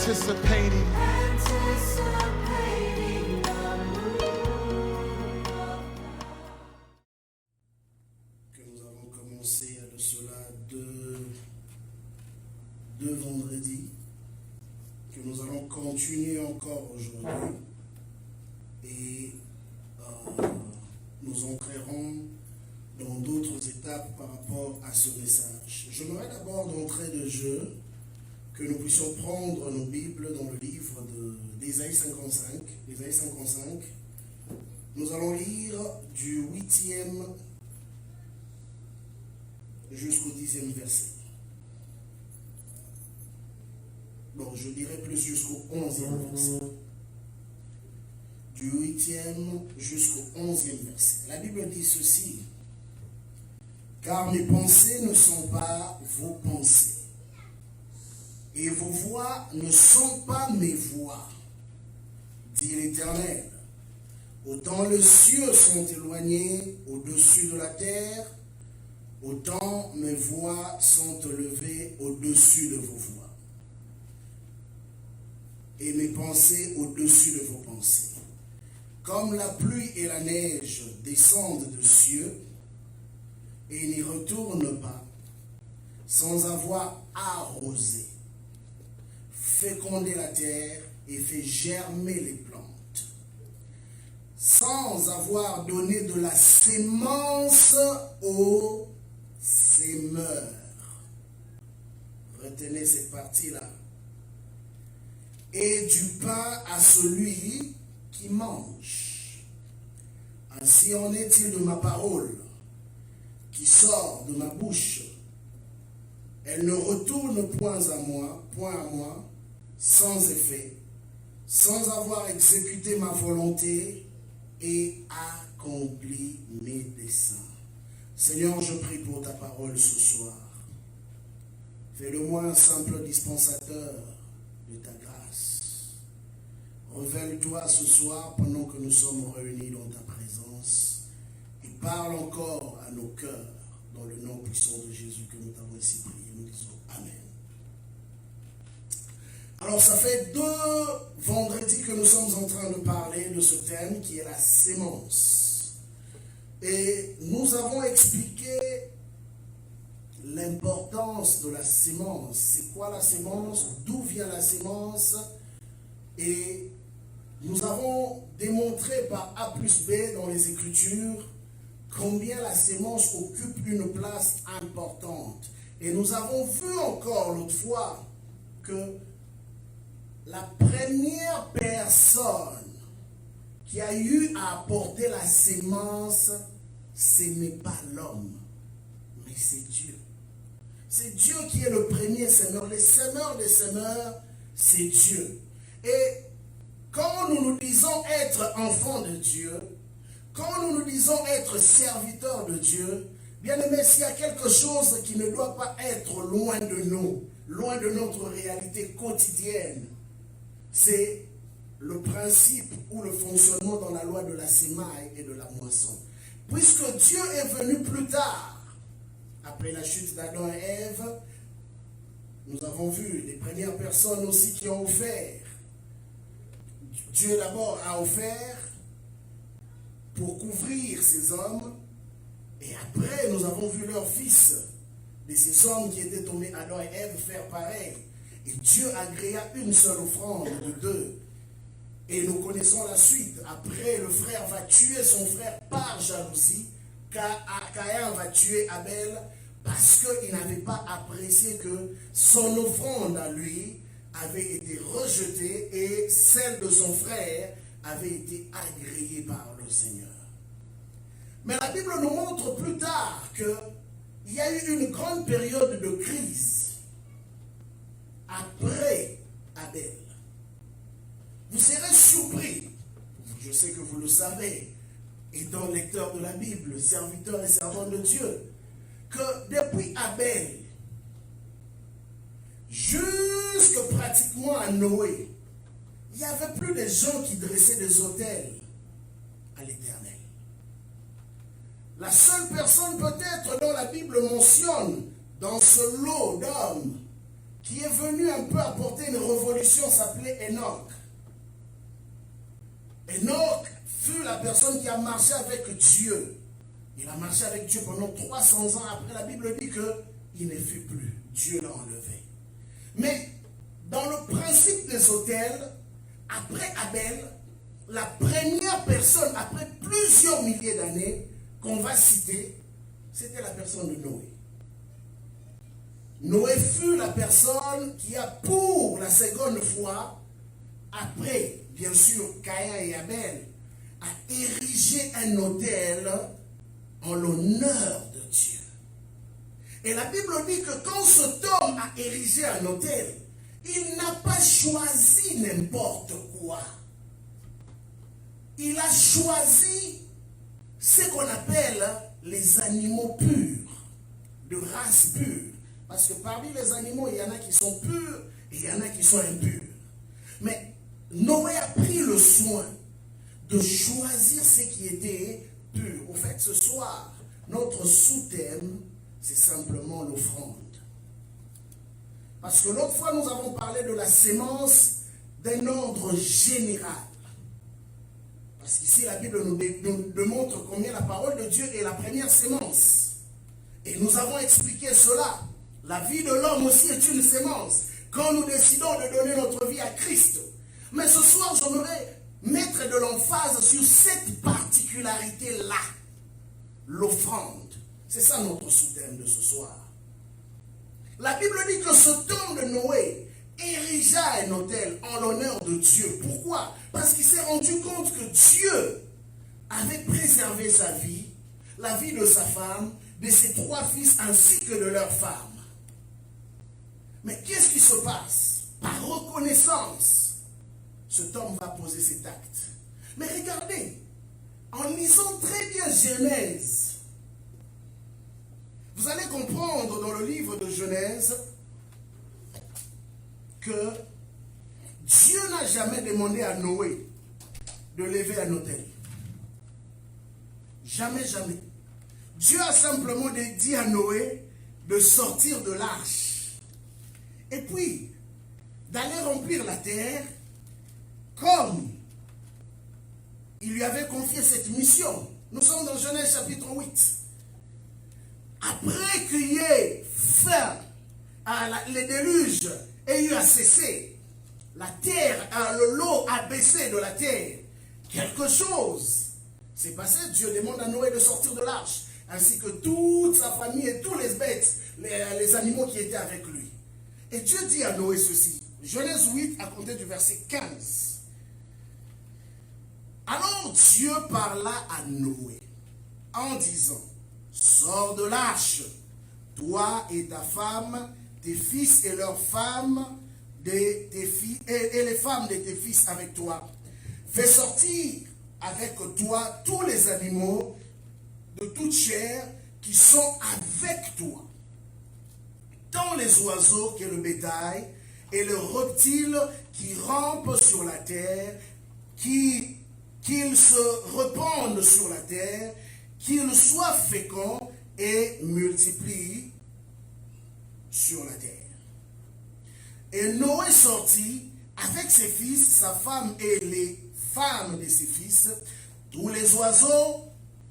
anticipating. Que nous avons commencé de cela deux vendredis, que nous allons continuer encore aujourd'hui et nous entrerons dans d'autres étapes par rapport à ce message. J'aimerais d'abord d'entrée de jeu que nous puissions prendre nos Bibles dans le livre d'Ésaïe 55. Ésaïe 55. Nous allons lire du 8e jusqu'au 10e verset. Bon, je dirais plus jusqu'au 11e verset. Du 8e jusqu'au 11e verset. La Bible dit ceci. Car mes pensées ne sont pas vos pensées, et vos voix ne sont pas mes voix, dit l'Éternel. Autant les cieux sont éloignés au-dessus de la terre, autant mes voix sont élevées au-dessus de vos voix, et mes pensées au-dessus de vos pensées. Comme la pluie et la neige descendent des cieux, et n'y retournent pas, sans avoir arrosé, fécondé la terre et fait germer les plantes, sans avoir donné de la sémence aux sémeurs. Retenez cette partie-là. Et du pain à celui qui mange. Ainsi en est-il de ma parole qui sort de ma bouche. Elle ne retourne point à moi, sans effet, sans avoir exécuté ma volonté et accompli mes desseins. Seigneur, je prie pour ta parole ce soir. Fais-le-moi un simple dispensateur de ta grâce. Révèle-toi ce soir pendant que nous sommes réunis dans ta présence. Et parle encore à nos cœurs dans le nom puissant de Jésus que nous t'avons ainsi prié. Nous disons Amen. Alors ça fait 2 vendredis que nous sommes en train de parler de ce thème qui est la sémence. Et nous avons expliqué l'importance de la sémence. C'est quoi la sémence? D'où vient la sémence? Et nous avons démontré par A plus B dans les Écritures combien la sémence occupe une place importante. Et nous avons vu encore l'autre fois que la première personne qui a eu à apporter la sémence, ce n'est pas l'homme, mais c'est Dieu. C'est Dieu qui est le premier sémeur. Les sémeurs des sémeurs, c'est Dieu. Et quand nous nous disons être enfants de Dieu, quand nous nous disons être serviteurs de Dieu, bien aimé, s'il y a quelque chose qui ne doit pas être loin de nous, loin de notre réalité quotidienne, c'est le principe ou le fonctionnement dans la loi de la sémaille et de la moisson. Puisque Dieu est venu plus tard, après la chute d'Adam et Ève, nous avons vu les premières personnes aussi qui ont offert. Dieu d'abord a offert pour couvrir ces hommes, et après nous avons vu leurs fils, de ces hommes qui étaient tombés Adam et Ève, faire pareil. Et Dieu agréa une seule offrande de 2. Et nous connaissons la suite. Après, le frère va tuer son frère par jalousie, car Caïn va tuer Abel parce qu'il n'avait pas apprécié que son offrande à lui avait été rejetée et celle de son frère avait été agréée par le Seigneur. Mais la Bible nous montre plus tard qu'il y a eu une grande période de crise après Abel. Vous serez surpris, je sais que vous le savez, étant lecteur de la Bible, serviteur et servant de Dieu, que depuis Abel jusque pratiquement à Noé, il n'y avait plus de gens qui dressaient des autels à l'Éternel. La seule personne peut-être dont la Bible mentionne dans ce lot d'hommes qui est venu un peu apporter une révolution s'appelait Enoch. Enoch fut la personne qui a marché avec Dieu. Il a marché avec Dieu pendant 300 ans. Après, la Bible dit qu'il ne fut plus. Dieu l'a enlevé. Mais dans le principe des autels, après Abel, la première personne, après plusieurs milliers d'années, qu'on va citer, c'était la personne de Noé. Noé fut la personne qui a, pour la seconde fois, après, bien sûr, Caïn et Abel, a érigé un autel en l'honneur de Dieu. Et la Bible dit que quand cet homme a érigé un autel, il n'a pas choisi n'importe quoi. Il a choisi ce qu'on appelle les animaux purs, de race pure. Parce que parmi les animaux, il y en a qui sont purs et il y en a qui sont impurs. Mais Noé a pris le soin de choisir ce qui était pur. Au fait, ce soir, notre sous-thème, c'est simplement l'offrande. Parce que l'autre fois, nous avons parlé de la sémence d'un ordre général. Parce qu'ici, la Bible nous montre combien la parole de Dieu est la première sémence. Et nous avons expliqué cela. La vie de l'homme aussi est une sémence. Quand nous décidons de donner notre vie à Christ. Mais ce soir, j'aimerais mettre de l'emphase sur cette particularité-là. L'offrande. C'est ça notre sous-thème de ce soir. La Bible dit que ce homme de Noé érigea un autel en l'honneur de Dieu. Pourquoi? Parce qu'il s'est rendu compte que Dieu avait préservé sa vie, la vie de sa femme, de ses 3 fils ainsi que de leurs femmes. Mais qu'est-ce qui se passe? Par reconnaissance, cet homme va poser cet acte. Mais regardez, en lisant très bien Genèse, vous allez comprendre dans le livre de Genèse que Dieu n'a jamais demandé à Noé de lever un autel. Jamais, jamais. Dieu a simplement dit à Noé de sortir de l'arche. Et puis, d'aller remplir la terre comme il lui avait confié cette mission. Nous sommes dans Genèse chapitre 8. Après qu'il y ait fin à le déluge ait eu à cesser, la terre, l'eau a baissé de la terre, quelque chose s'est passé. Dieu demande à Noé de sortir de l'arche, ainsi que toute sa famille et tous les bêtes, les animaux qui étaient avec lui. Et Dieu dit à Noé ceci, Genèse 8 à compter du verset 15. Alors Dieu parla à Noé en disant, sors de l'arche, toi et ta femme, tes fils et leurs femmes, et les femmes de tes fils avec toi. Fais sortir avec toi tous les animaux de toute chair qui sont avec toi, tant les oiseaux que le bétail, et les reptiles qui rampent sur la terre, qu'ils se répandent sur la terre, qu'ils soient féconds et multiplient sur la terre. Et Noé sortit avec ses fils, sa femme et les femmes de ses fils, tous les oiseaux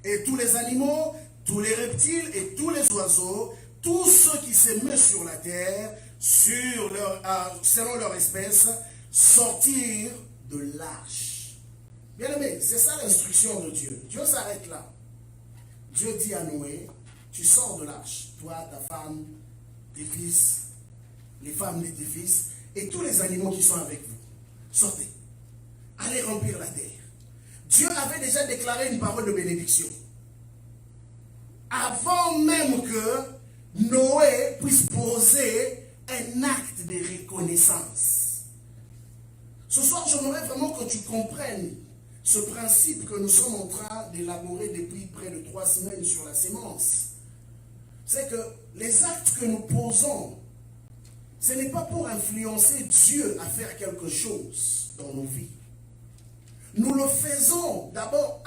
et tous les animaux, tous les reptiles et tous les oiseaux, tous ceux qui se mettent sur la terre, selon leur espèce, sortirent de l'arche. Bien aimé, c'est ça l'instruction de Dieu. Dieu s'arrête là. Dieu dit à Noé, tu sors de l'arche, toi, ta femme, tes fils, les femmes de tes fils, et tous les animaux qui sont avec vous. Sortez. Allez remplir la terre. Dieu avait déjà déclaré une parole de bénédiction. Avant même que Noé puisse poser un acte de reconnaissance. Ce soir, j'aimerais vraiment que tu comprennes ce principe que nous sommes en train d'élaborer depuis près de 3 semaines sur la sémence. C'est que les actes que nous posons, ce n'est pas pour influencer Dieu à faire quelque chose dans nos vies. Nous le faisons d'abord,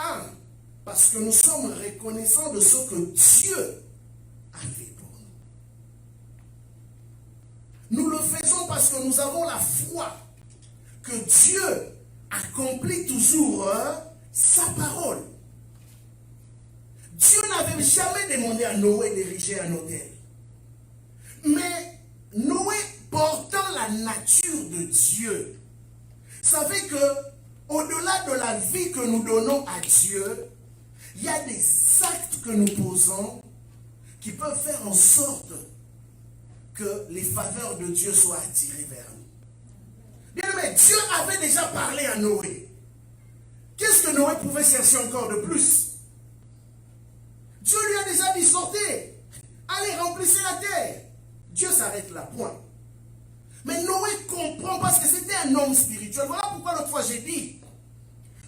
parce que nous sommes reconnaissants de ce que Dieu a fait pour nous. Nous le faisons parce que nous avons la foi que Dieu accomplit toujours sa parole. Dieu n'avait jamais demandé à Noé d'ériger un autel. Mais Noé, portant la nature de Dieu, savait que au-delà de la vie que nous donnons à Dieu, il y a des actes que nous posons qui peuvent faire en sorte que les faveurs de Dieu soient attirées vers nous. Bien aimé, Dieu avait déjà parlé à Noé. Qu'est-ce que Noé pouvait chercher encore de plus? Dieu lui a déjà dit, sortez, allez, remplissez la terre. Dieu s'arrête là, point. Mais Noé comprend parce que c'était un homme spirituel. Voilà pourquoi l'autre fois j'ai dit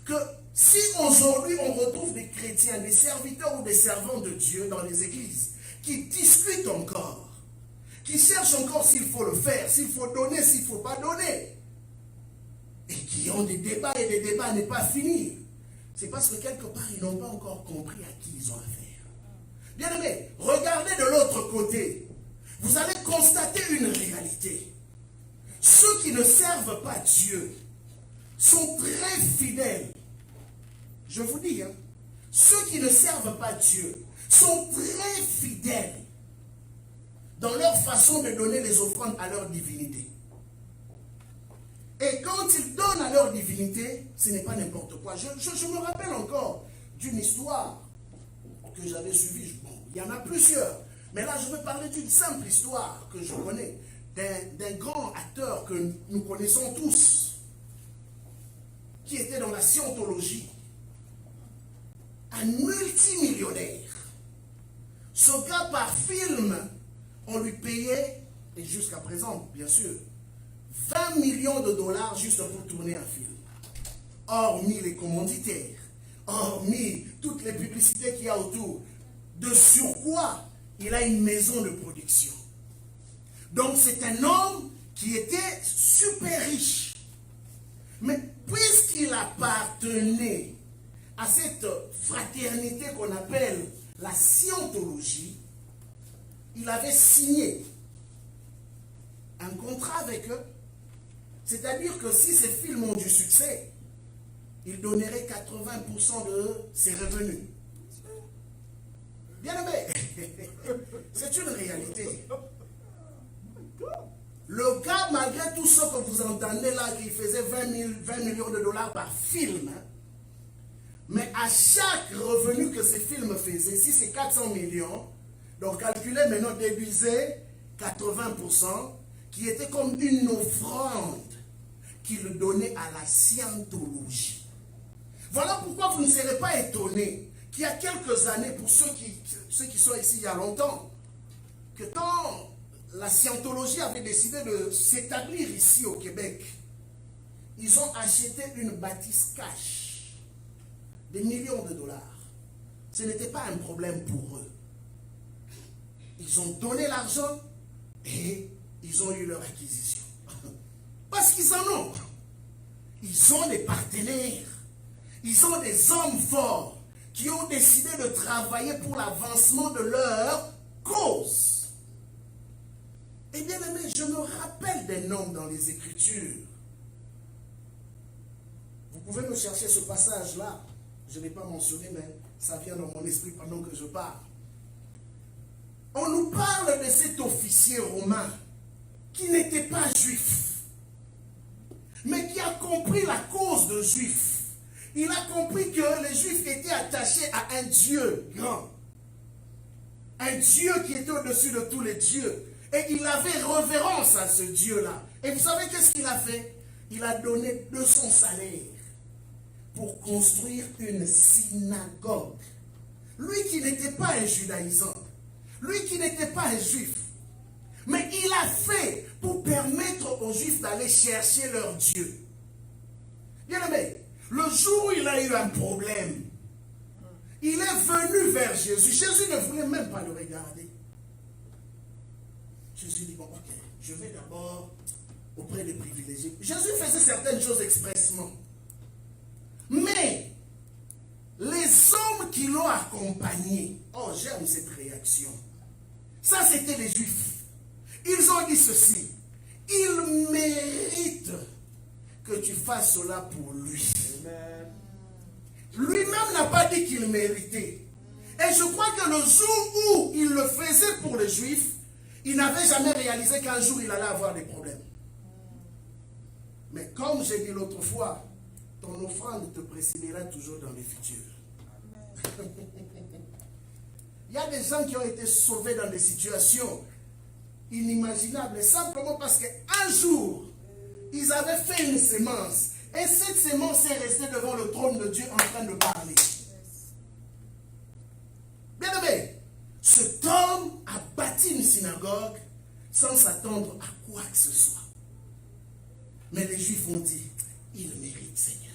que si aujourd'hui on retrouve des chrétiens, des serviteurs ou des servants de Dieu dans les églises, qui discutent encore, qui cherchent encore s'il faut le faire, s'il faut donner, s'il ne faut pas donner, et qui ont des débats et des débats à ne pas finir, c'est parce que quelque part ils n'ont pas encore compris à qui ils ont affaire. Bien aimé, regardez de l'autre côté, vous allez constater une réalité. Ceux qui ne servent pas Dieu sont très fidèles. Je vous dis, ceux qui ne servent pas Dieu sont très fidèles dans leur façon de donner les offrandes à leur divinité. Et quand ils donnent à leur divinité, ce n'est pas n'importe quoi. Je me rappelle encore d'une histoire que j'avais suivie. Bon, il y en a plusieurs. Mais là, je veux parler d'une simple histoire que je connais, d'un grand acteur que nous connaissons tous, qui était dans la scientologie. Un multimillionnaire. Ce gars, par film, on lui payait, et jusqu'à présent, bien sûr, 20 millions de dollars juste pour tourner un film. Hormis les commanditaires, hormis toutes les publicités qu'il y a autour. De surcroît, il a une maison de production. Donc c'est un homme qui était super riche. Mais puisqu'il appartenait à cette fraternité qu'on appelle la scientologie, il avait signé un contrat avec eux. C'est-à-dire que si ces films ont du succès, il donnerait 80% de ses revenus. Bien aimé, c'est une réalité. Le gars, malgré tout ce que vous entendez là, qui faisait 20 millions de dollars par film, mais à chaque revenu que ces films faisaient, si c'est 400 millions, donc calculez maintenant, déduisez 80%, qui était comme une offrande qu'il donnait à la scientologie. Voilà pourquoi vous ne serez pas étonnés qu'il y a quelques années, pour ceux qui sont ici il y a longtemps, que quand la scientologie avait décidé de s'établir ici au Québec, ils ont acheté une bâtisse cash, des millions de dollars. Ce n'était pas un problème pour eux. Ils ont donné l'argent et ils ont eu leur acquisition. Parce qu'ils en ont. Ils ont des partenaires. Ils ont des hommes forts qui ont décidé de travailler pour l'avancement de leur cause. Et bien aimé, je me rappelle des noms dans les Écritures. Vous pouvez me chercher ce passage-là. Je ne l'ai pas mentionné, mais ça vient dans mon esprit pendant que je parle. On nous parle de cet officier romain qui n'était pas juif, mais qui a compris la cause de juif. Il a compris que les Juifs étaient attachés à un Dieu grand. Un Dieu qui était au-dessus de tous les dieux. Et il avait révérence à ce Dieu-là. Et vous savez qu'est-ce qu'il a fait? Il a donné de son salaire pour construire une synagogue. Lui qui n'était pas un judaïsant, lui qui n'était pas un juif, mais il a fait pour permettre aux Juifs d'aller chercher leur Dieu. Bien aimé, le jour où il a eu un problème, il est venu vers Jésus. Jésus ne voulait même pas le regarder. Jésus dit, bon, ok, je vais d'abord auprès des privilégiés. Jésus faisait certaines choses expressement. Mais les hommes qui l'ont accompagné, oh, j'aime cette réaction. Ça, c'était les Juifs. Ils ont dit ceci: il que tu fasses cela pour lui. Lui-même n'a pas dit qu'il méritait. Et je crois que le jour où il le faisait pour les Juifs, il n'avait jamais réalisé qu'un jour il allait avoir des problèmes. Mais comme j'ai dit l'autre fois, ton offrande te précédera toujours dans les futurs. Il y a des gens qui ont été sauvés dans des situations inimaginables, simplement parce qu'un jour, ils avaient fait une sémence. Et cette sémence est restée devant le trône de Dieu en train de parler. Bien aimé, cet homme a bâti une synagogue sans s'attendre à quoi que ce soit. Mais les Juifs ont dit, il mérite, Seigneur,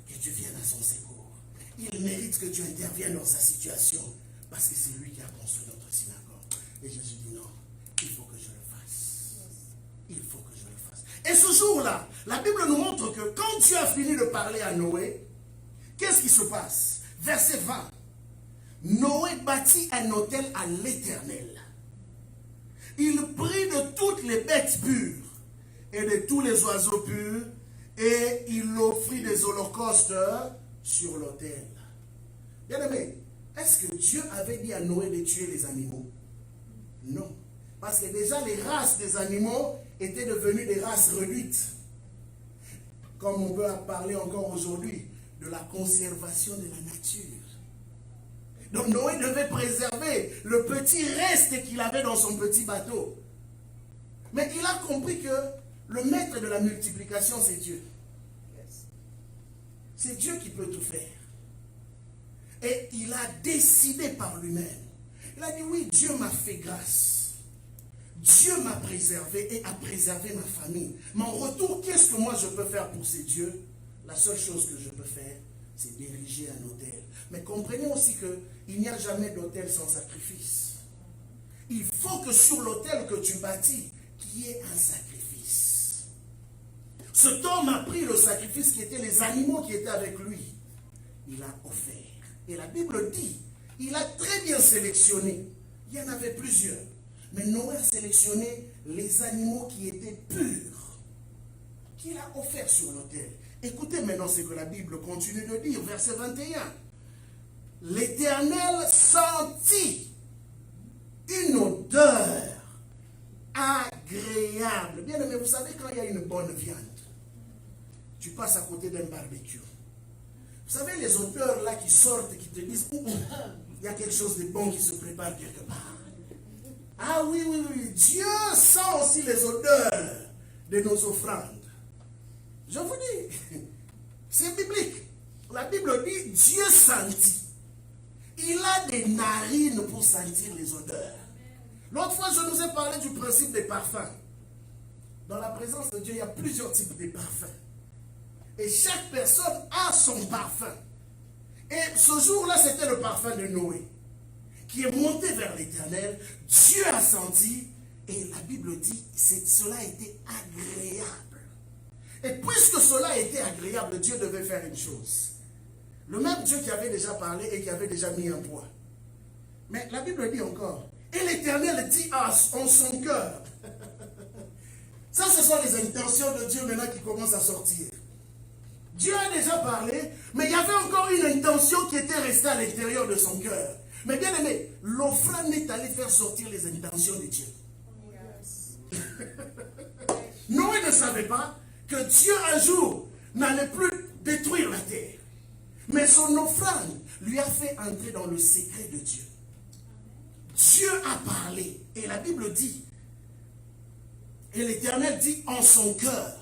que tu viennes à son secours. Il mérite que tu interviennes dans sa situation, parce que c'est lui qui a construit notre synagogue. Et Jésus dit, non, il faut que je le fasse. Il faut que je le fasse. Et ce jour-là, la Bible nous montre que quand Dieu a fini de parler à Noé, qu'est-ce qui se passe? Verset 20. Noé bâtit un autel à l'Éternel. Il prit de toutes les bêtes pures et de tous les oiseaux purs, et il offrit des holocaustes sur l'autel. Bien aimé, est-ce que Dieu avait dit à Noé de tuer les animaux? Non. Parce que déjà les races des animaux étaient devenues des races réduites. Comme on peut parler encore aujourd'hui de la conservation de la nature. Donc Noé devait préserver le petit reste qu'il avait dans son petit bateau. Mais il a compris que le maître de la multiplication, c'est Dieu. C'est Dieu qui peut tout faire. Et il a décidé par lui-même. Il a dit, oui, Dieu m'a fait grâce. Dieu m'a préservé et a préservé ma famille. Mais en retour, qu'est-ce que moi je peux faire pour ces dieux? La seule chose que je peux faire, c'est d'ériger un autel. Mais comprenez aussi qu'il n'y a jamais d'autel sans sacrifice. Il faut que sur l'autel que tu bâtis, qu'il y ait un sacrifice. Cet homme a pris le sacrifice qui était les animaux qui étaient avec lui. Il a offert. Et la Bible dit, il a très bien sélectionné. Il y en avait plusieurs. Mais Noé a sélectionné les animaux qui étaient purs, qu'il a offert sur l'autel. Écoutez maintenant ce que la Bible continue de dire, verset 21. L'Éternel sentit une odeur agréable. Bien aimé, vous savez, quand il y a une bonne viande, tu passes à côté d'un barbecue. Vous savez, les odeurs là qui sortent, qui te disent, il y a quelque chose de bon qui se prépare quelque part. Ah oui, oui, oui, Dieu sent aussi les odeurs de nos offrandes. Je vous dis, c'est biblique. La Bible dit, Dieu sentit. Il a des narines pour sentir les odeurs. L'autre fois, je nous ai parlé du principe des parfums. Dans la présence de Dieu, il y a plusieurs types de parfums. Et chaque personne a son parfum. Et ce jour-là, c'était le parfum de Noé, qui est monté vers l'Éternel. Dieu a senti, et la Bible dit, cela a été agréable. Et puisque cela était agréable, Dieu devait faire une chose. Le même Dieu qui avait déjà parlé et qui avait déjà mis un poids. Mais la Bible dit encore, et l'Éternel dit en son cœur. Ça, ce sont les intentions de Dieu maintenant qui commencent à sortir. Dieu a déjà parlé, mais il y avait encore une intention qui était restée à l'intérieur de son cœur. Mais bien aimé, l'offrande est allée faire sortir les intentions de Dieu. Yes. Noé ne savait pas que Dieu un jour n'allait plus détruire la terre. Mais son offrande lui a fait entrer dans le secret de Dieu. Dieu a parlé. Et la Bible dit, et l'Éternel dit en son cœur,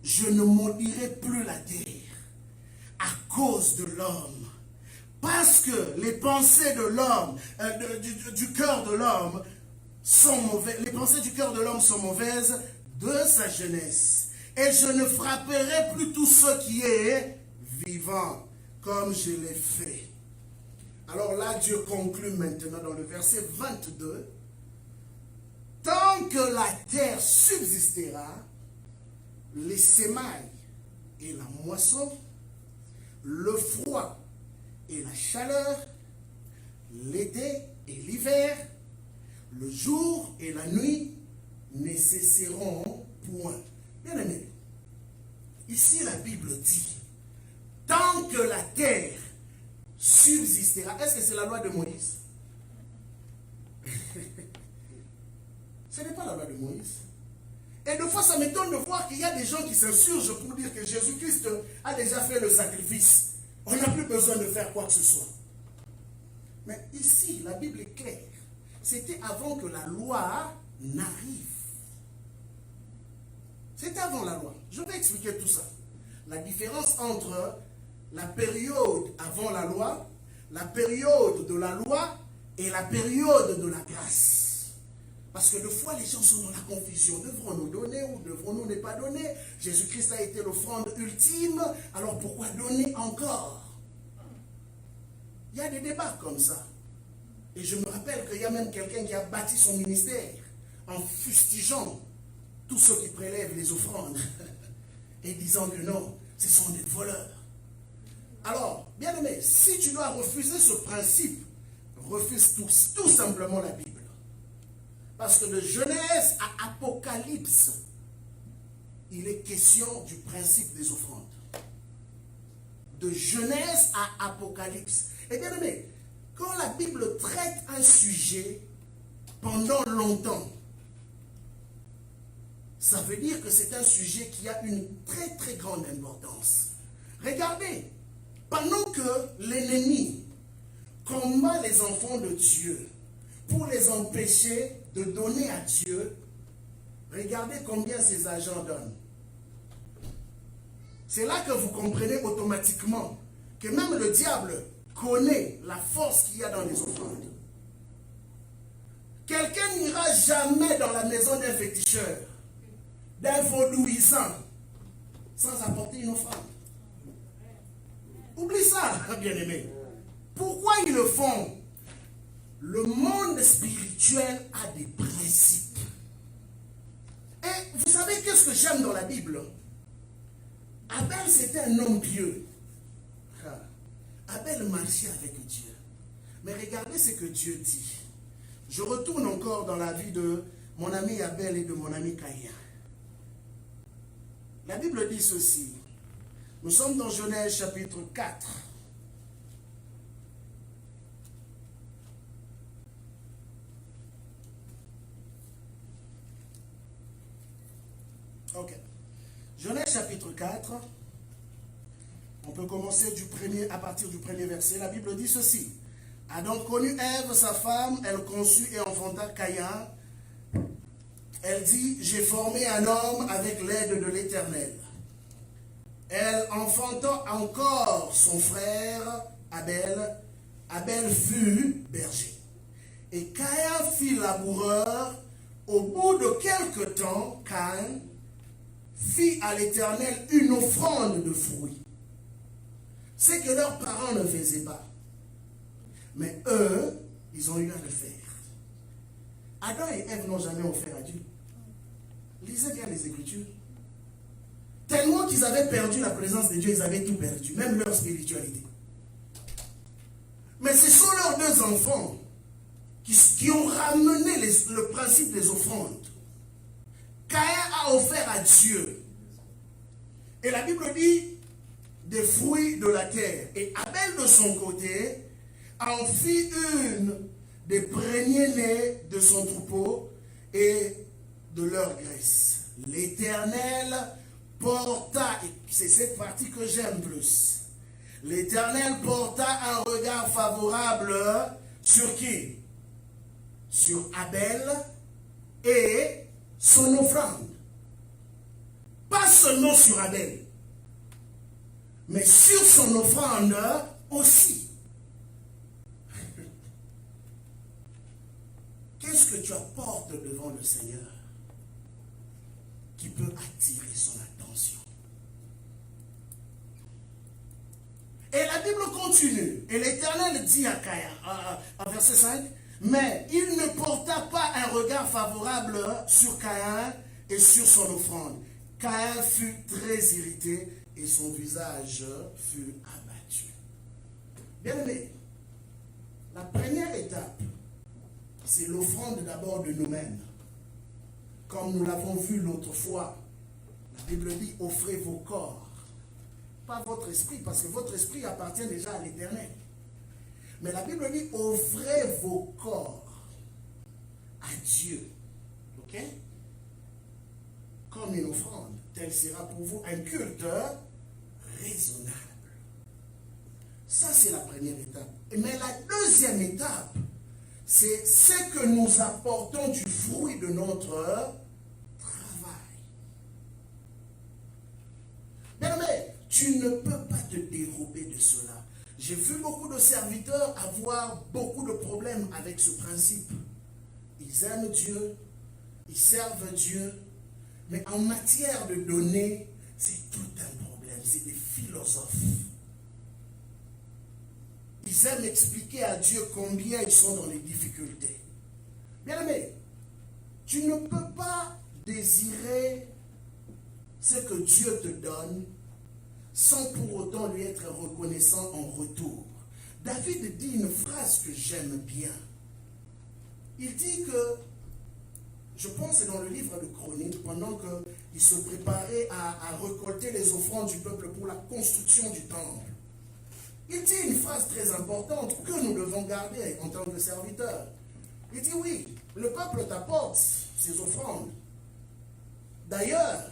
je ne maudirai plus la terre à cause de l'homme. Parce que les pensées de l'homme, du cœur de l'homme, sont mauvaises. Les pensées du cœur de l'homme sont mauvaises de sa jeunesse. Et je ne frapperai plus tout ce qui est vivant, comme je l'ai fait. Alors là, Dieu conclut maintenant dans le verset 22. Tant que la terre subsistera, les semailles et la moisson, le froid et la chaleur, l'été et l'hiver, le jour et la nuit ne cesseront point. Bien aimé, ici la Bible dit, tant que la terre subsistera, est-ce que c'est la loi de Moïse? Ce n'est pas la loi de Moïse. Et des fois, ça m'étonne de voir qu'il y a des gens qui s'insurgent pour dire que Jésus-Christ a déjà fait le sacrifice. On n'a plus besoin de faire quoi que ce soit. Mais ici, la Bible est claire. C'était avant que la loi n'arrive. C'était avant la loi. Je vais expliquer tout ça. La différence entre la période avant la période de la loi et la période de la grâce. Parce que des fois, les gens sont dans la confusion. Devrons-nous donner ou devrons-nous ne pas donner? Jésus-Christ a été l'offrande ultime, alors pourquoi donner encore? Il y a des débats comme ça. Et je me rappelle qu'il y a même quelqu'un qui a bâti son ministère en fustigeant tous ceux qui prélèvent les offrandes et disant que non, ce sont des voleurs. Alors, bien aimé, si tu dois refuser ce principe, refuse tout simplement la Bible. Parce que de Genèse à Apocalypse, il est question du principe des offrandes. De Genèse à Apocalypse. Et bien aimé, quand la Bible traite un sujet pendant longtemps, ça veut dire que c'est un sujet qui a une très très grande importance. Regardez, pendant que l'ennemi combat les enfants de Dieu pour les empêcher de donner à Dieu, regardez combien ces agents donnent. C'est là que vous comprenez automatiquement que même le diable connaît la force qu'il y a dans les offrandes. Quelqu'un n'ira jamais dans la maison d'un féticheur, d'un vaudouisant, sans apporter une offrande. Oublie ça, bien-aimé. Pourquoi ils le font? Le monde spirituel a des principes. Et vous savez qu'est-ce que j'aime dans la Bible? Abel, c'était un homme pieux. Abel marchait avec Dieu. Mais regardez ce que Dieu dit. Je retourne encore dans la vie de mon ami Abel et de mon ami Caïn. La Bible dit ceci. Nous sommes dans Genèse chapitre 4. Ok. Genèse chapitre 4. On peut commencer à partir du premier verset. La Bible dit ceci. Adam connut Ève, sa femme, elle conçut et enfanta Caïn. Elle dit, j'ai formé un homme avec l'aide de l'Éternel. Elle enfanta encore son frère Abel. Abel fut berger. Et Caïn fit laboureur. Au bout de quelque temps, Caïn fit à l'Éternel une offrande de fruits. C'est que leurs parents ne faisaient pas. Mais eux, ils ont eu à le faire. Adam et Ève n'ont jamais offert à Dieu. Lisez bien les Écritures. Tellement qu'ils avaient perdu la présence de Dieu, ils avaient tout perdu, même leur spiritualité. Mais ce sont leurs deux enfants qui ont ramené le principe des offrandes. Caïn a offert à Dieu. Et la Bible dit des fruits de la terre. Et Abel de son côté en fit une des premiers-nés de son troupeau et de leur graisse. L'Éternel porta, et c'est cette partie que j'aime plus, l'Éternel porta un regard favorable sur qui? Sur Abel et son offrande. Pas seulement sur Abel, mais sur son offrande aussi. Qu'est-ce que tu apportes devant le Seigneur qui peut attirer son attention? Et la Bible continue. Et l'Éternel dit à Caïn, en verset 5, mais il ne porta pas un regard favorable sur Caïn et sur son offrande. Caïn fut très irrité et son visage fut abattu. Bien-aimé, la première étape, c'est l'offrande d'abord de nous-mêmes. Comme nous l'avons vu l'autre fois, La Bible dit, offrez vos corps. Pas votre esprit, parce que votre esprit appartient déjà à l'Éternel. Mais la Bible dit, offrez vos corps à Dieu. Ok? Comme une offrande. Tel sera pour vous un culte raisonnable. Ça, c'est la première étape. Mais la deuxième étape, c'est ce que nous apportons du fruit de notre travail. Bien-aimé, tu ne peux pas te dérober de cela. J'ai vu beaucoup de serviteurs avoir beaucoup de problèmes avec ce principe. Ils aiment Dieu, ils servent Dieu, mais en matière de donner, c'est tout un problème. C'est des philosophes. Ils aiment expliquer à Dieu combien ils sont dans les difficultés. Bien-aimé, tu ne peux pas désirer ce que Dieu te donne sans pour autant lui être reconnaissant en retour. David dit une phrase que j'aime bien. Il dit que, je pense dans le livre de Chroniques, pendant qu'il se préparait à récolter les offrandes du peuple pour la construction du temple, il dit une phrase très importante que nous devons garder en tant que serviteurs. Il dit oui, le peuple t'apporte ses offrandes. D'ailleurs,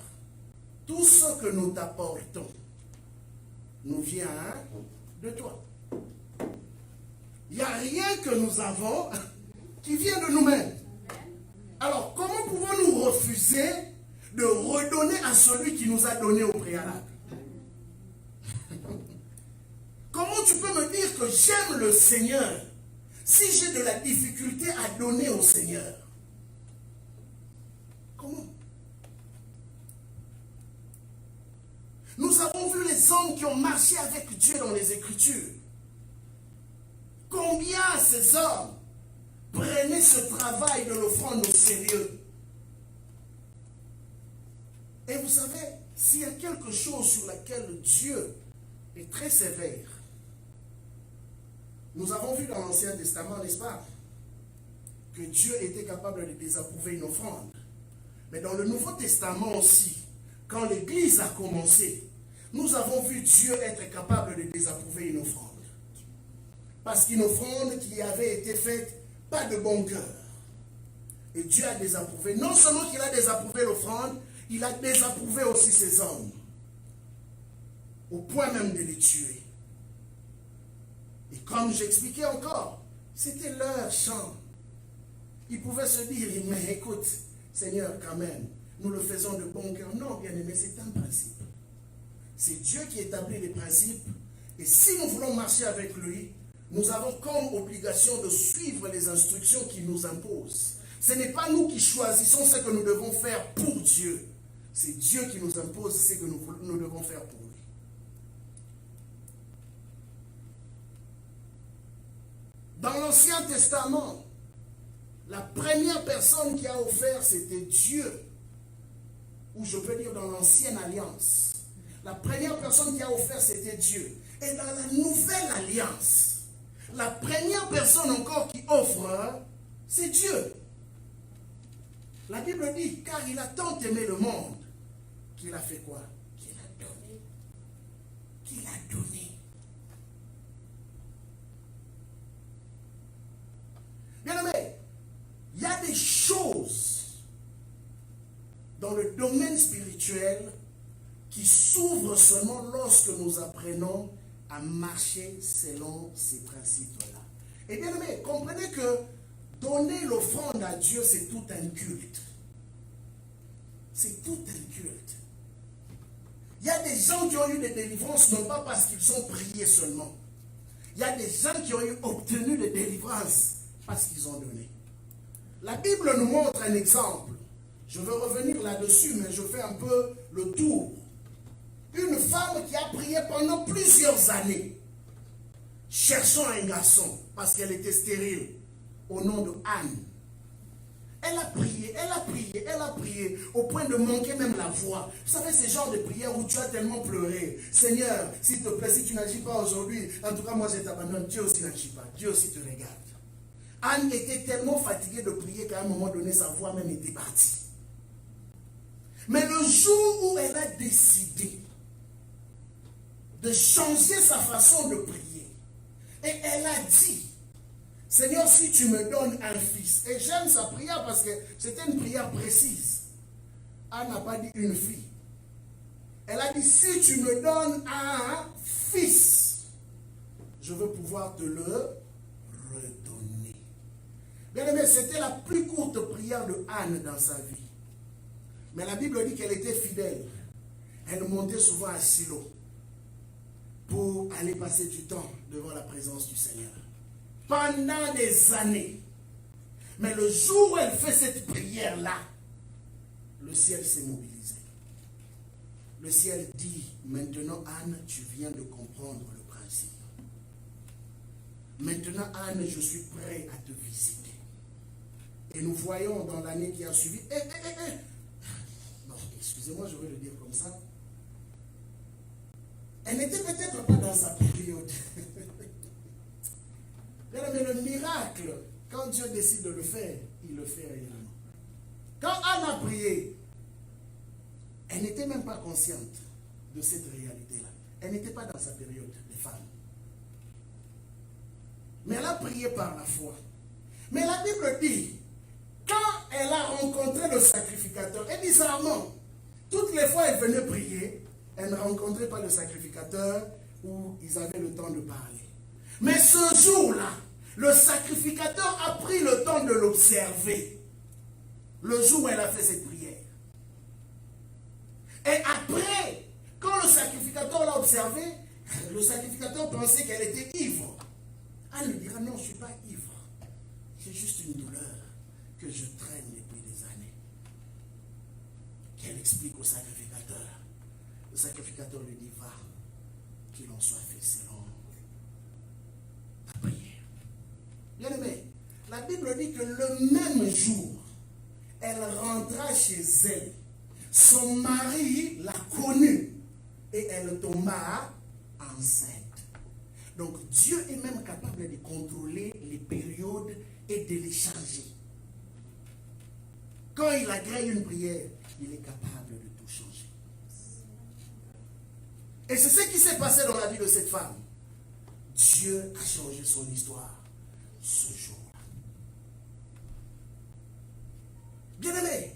tout ce que nous t'apportons nous vient de toi. Il n'y a rien que nous avons qui vient de nous-mêmes. Alors, comment pouvons-nous refuser de redonner à celui qui nous a donné au préalable? Comment tu peux me dire que j'aime le Seigneur si j'ai de la difficulté à donner au Seigneur? Comment? Nous avons vu les hommes qui ont marché avec Dieu dans les Écritures. Combien ces hommes prenaient ce travail de l'offrande au sérieux? Et vous savez, s'il y a quelque chose sur laquelle Dieu est très sévère, nous avons vu dans l'Ancien Testament, n'est-ce pas, que Dieu était capable de désapprouver une offrande. Mais dans le Nouveau Testament aussi, quand l'Église a commencé, nous avons vu Dieu être capable de désapprouver une offrande. Parce qu'une offrande qui avait été faite, pas de bon cœur. Et Dieu a désapprouvé. Non seulement qu'il a désapprouvé l'offrande, il a désapprouvé aussi ces hommes. Au point même de les tuer. Et comme j'expliquais encore, c'était leur chant. Ils pouvaient se dire, mais écoute, Seigneur, quand même, nous le faisons de bon cœur. Non, bien aimé, c'est un principe. C'est Dieu qui établit les principes. Et si nous voulons marcher avec lui, nous avons comme obligation de suivre les instructions qu'il nous impose. Ce n'est pas nous qui choisissons ce que nous devons faire pour Dieu. C'est Dieu qui nous impose ce que nous devons faire pour lui. Dans l'Ancien Testament, la première personne qui a offert, c'était Dieu. Ou je peux dire dans l'Ancienne Alliance. La première personne qui a offert, c'était Dieu. Et dans la Nouvelle Alliance, la première personne encore qui offre, c'est Dieu. La Bible dit, car il a tant aimé le monde, qu'il a fait quoi? Qu'il a donné. Qu'il a donné. Bien-aimé, il y a des choses dans le domaine spirituel qui s'ouvrent seulement lorsque nous apprenons à marcher selon ces principes-là. Et bien aimé, comprenez que donner l'offrande à Dieu, c'est tout un culte. C'est tout un culte. Il y a des gens qui ont eu des délivrances, non pas parce qu'ils ont prié seulement. Il y a des gens qui ont obtenu des délivrances parce qu'ils ont donné. La Bible nous montre un exemple. Je veux revenir là-dessus, mais je fais un peu le tour. Une femme qui a prié pendant plusieurs années, cherchant un garçon, parce qu'elle était stérile, au nom de Anne. Elle a prié, elle a prié, elle a prié, au point de manquer même la voix. Vous savez, ce genre de prière où tu as tellement pleuré. Seigneur, s'il te plaît, si tu n'agis pas aujourd'hui, en tout cas, moi je t'abandonne. Dieu aussi n'agit pas, Dieu aussi te regarde. Anne était tellement fatiguée de prier qu'à un moment donné, sa voix même était partie. Mais le jour où elle a décidé de changer sa façon de prier, et elle a dit, Seigneur, si tu me donnes un fils, et j'aime sa prière parce que c'était une prière précise. Elle n'a pas dit une fille. Elle a dit, si tu me donnes un fils, je veux pouvoir te le redonner. Bien aimé, c'était la plus courte prière de Anne dans sa vie. Mais la Bible dit qu'elle était fidèle. Elle montait souvent à Silo pour aller passer du temps devant la présence du Seigneur. Pendant des années. Mais le jour où elle fait cette prière-là, le ciel s'est mobilisé. Le ciel dit, maintenant Anne, tu viens de comprendre le principe. Maintenant Anne, je suis prêt à te visiter. Et nous voyons dans l'année qui a suivi, non, excusez-moi, je vais le dire comme ça. Elle n'était peut-être pas dans sa période. Mais le miracle, quand Dieu décide de le faire, il le fait réellement. Quand Anne a prié, elle n'était même pas consciente de cette réalité-là. Elle n'était pas dans sa période des femmes. Mais elle a prié par la foi. Mais la Bible dit, quand elle a rencontré le sacrificateur, et bizarrement, toutes les fois elle venait prier, elle ne rencontrait pas le sacrificateur où ils avaient le temps de parler. Mais ce jour-là, le sacrificateur a pris le temps de l'observer. Le jour où elle a fait cette prière. Et après, quand le sacrificateur l'a observé, le sacrificateur pensait qu'elle était ivre. Elle lui dira, non, je ne suis pas ivre. C'est juste une douleur que je traîne depuis des années. Qu'elle explique au sacrificateur. Le sacrificateur lui dit, va, qu'il en soit fait selon ta prière. Bien aimé, la Bible dit que le même jour, elle rentra chez elle. Son mari l'a connue et elle tomba enceinte. Donc Dieu est même capable de contrôler les périodes et de les changer. Quand il agrée une prière, il est capable de tout changer. Et c'est ce qui s'est passé dans la vie de cette femme. Dieu a changé son histoire ce jour-là. Bien-aimé,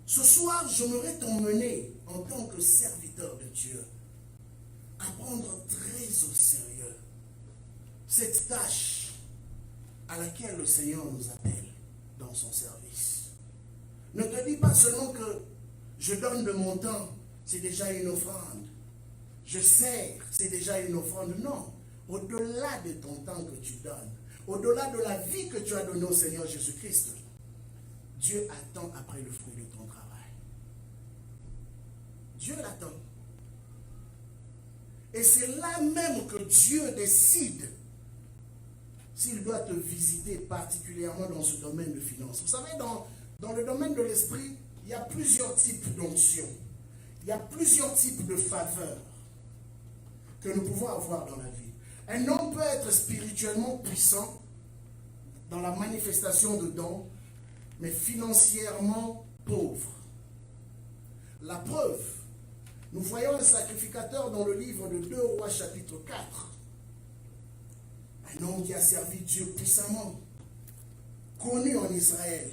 ce soir, j'aimerais t'emmener en tant que serviteur de Dieu à prendre très au sérieux cette tâche à laquelle le Seigneur nous appelle dans son service. Ne te dis pas seulement que je donne de mon temps, c'est déjà une offrande. Je sers, c'est déjà une offrande. Non, au-delà de ton temps que tu donnes, au-delà de la vie que tu as donnée au Seigneur Jésus-Christ, Dieu attend après le fruit de ton travail. Dieu l'attend. Et c'est là même que Dieu décide s'il doit te visiter particulièrement dans ce domaine de finances. Vous savez, dans le domaine de l'esprit, il y a plusieurs types d'onctions. Il y a plusieurs types de faveurs que nous pouvons avoir dans la vie. Un homme peut être spirituellement puissant dans la manifestation de dons, mais financièrement pauvre. La preuve, nous voyons un sacrificateur dans le livre de 2 Rois chapitre 4. Un homme qui a servi Dieu puissamment, connu en Israël,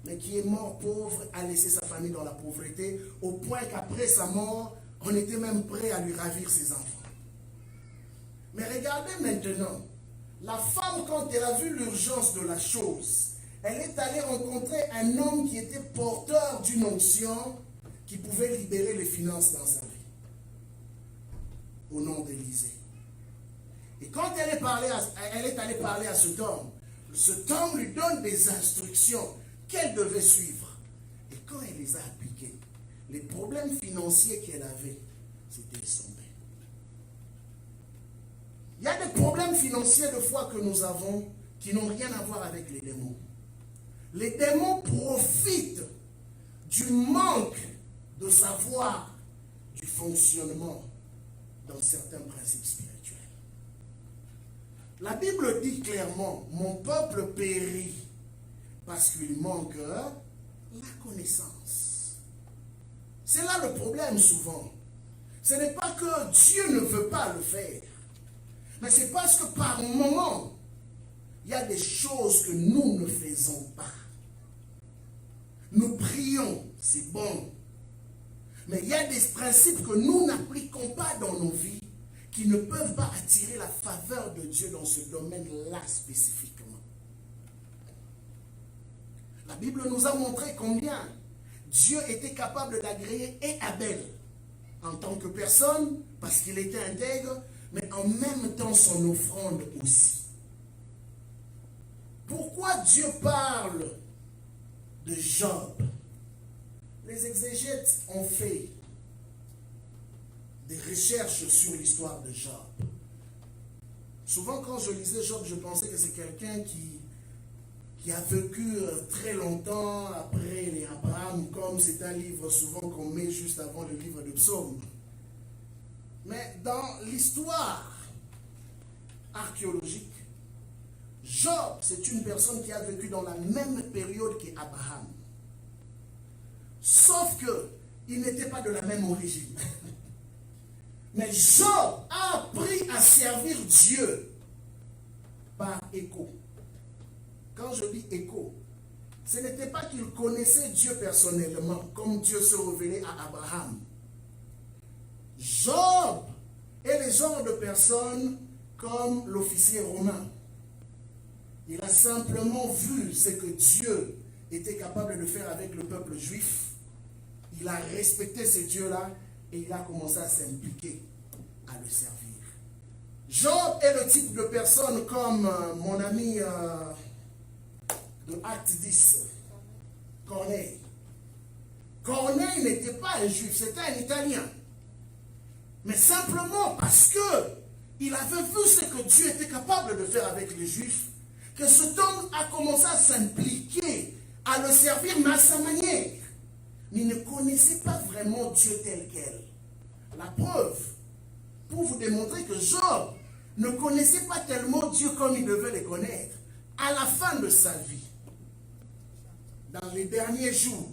mais qui est mort pauvre, a laissé sa famille dans la pauvreté, au point qu'après sa mort, on était même prêt à lui ravir ses enfants. Mais regardez maintenant, la femme, quand elle a vu l'urgence de la chose, elle est allée rencontrer un homme qui était porteur d'une onction qui pouvait libérer les finances dans sa vie. Au nom d'Élisée. Et quand elle est allée parler à cet homme lui donne des instructions qu'elle devait suivre. Et quand elle les a appliquées, les problèmes financiers qu'elle avait s'étaient estompés. Il y a des problèmes financiers de foi que nous avons qui n'ont rien à voir avec les démons. Les démons profitent du manque de savoir du fonctionnement dans certains principes spirituels. La Bible dit clairement, mon peuple périt parce qu'il manque la connaissance. C'est là le problème souvent. Ce n'est pas que Dieu ne veut pas le faire, mais c'est parce que par moment, il y a des choses que nous ne faisons pas. Nous prions, c'est bon. Mais il y a des principes que nous n'appliquons pas dans nos vies qui ne peuvent pas attirer la faveur de Dieu dans ce domaine-là spécifiquement. La Bible nous a montré combien Dieu était capable d'agréer et Abel en tant que personne, parce qu'il était intègre, mais en même temps son offrande aussi. Pourquoi Dieu parle de Job? Les exégètes ont fait des recherches sur l'histoire de Job. Souvent, quand je lisais Job, je pensais que c'est quelqu'un qui a vécu très longtemps après les Abraham, comme c'est un livre souvent qu'on met juste avant le livre de Psaumes. Mais dans l'histoire archéologique, Job, c'est une personne qui a vécu dans la même période qu'Abraham. Sauf qu'il n'était pas de la même origine. Mais Job a appris à servir Dieu par écho. Quand je dis écho, ce n'était pas qu'il connaissait Dieu personnellement, comme Dieu se révélait à Abraham. Job est le genre de personne comme l'officier romain. Il a simplement vu ce que Dieu était capable de faire avec le peuple juif. Il a respecté ce Dieu-là et il a commencé à s'impliquer, à le servir. Job est le type de personne comme mon ami de Acte 10, Corneille. Corneille n'était pas un juif, c'était un Italien. Mais simplement parce qu'il avait vu ce que Dieu était capable de faire avec les Juifs, que cet homme a commencé à s'impliquer, à le servir, mais à sa manière. Mais il ne connaissait pas vraiment Dieu tel quel. La preuve, pour vous démontrer que Job ne connaissait pas tellement Dieu comme il devait le connaître, à la fin de sa vie, dans les derniers jours,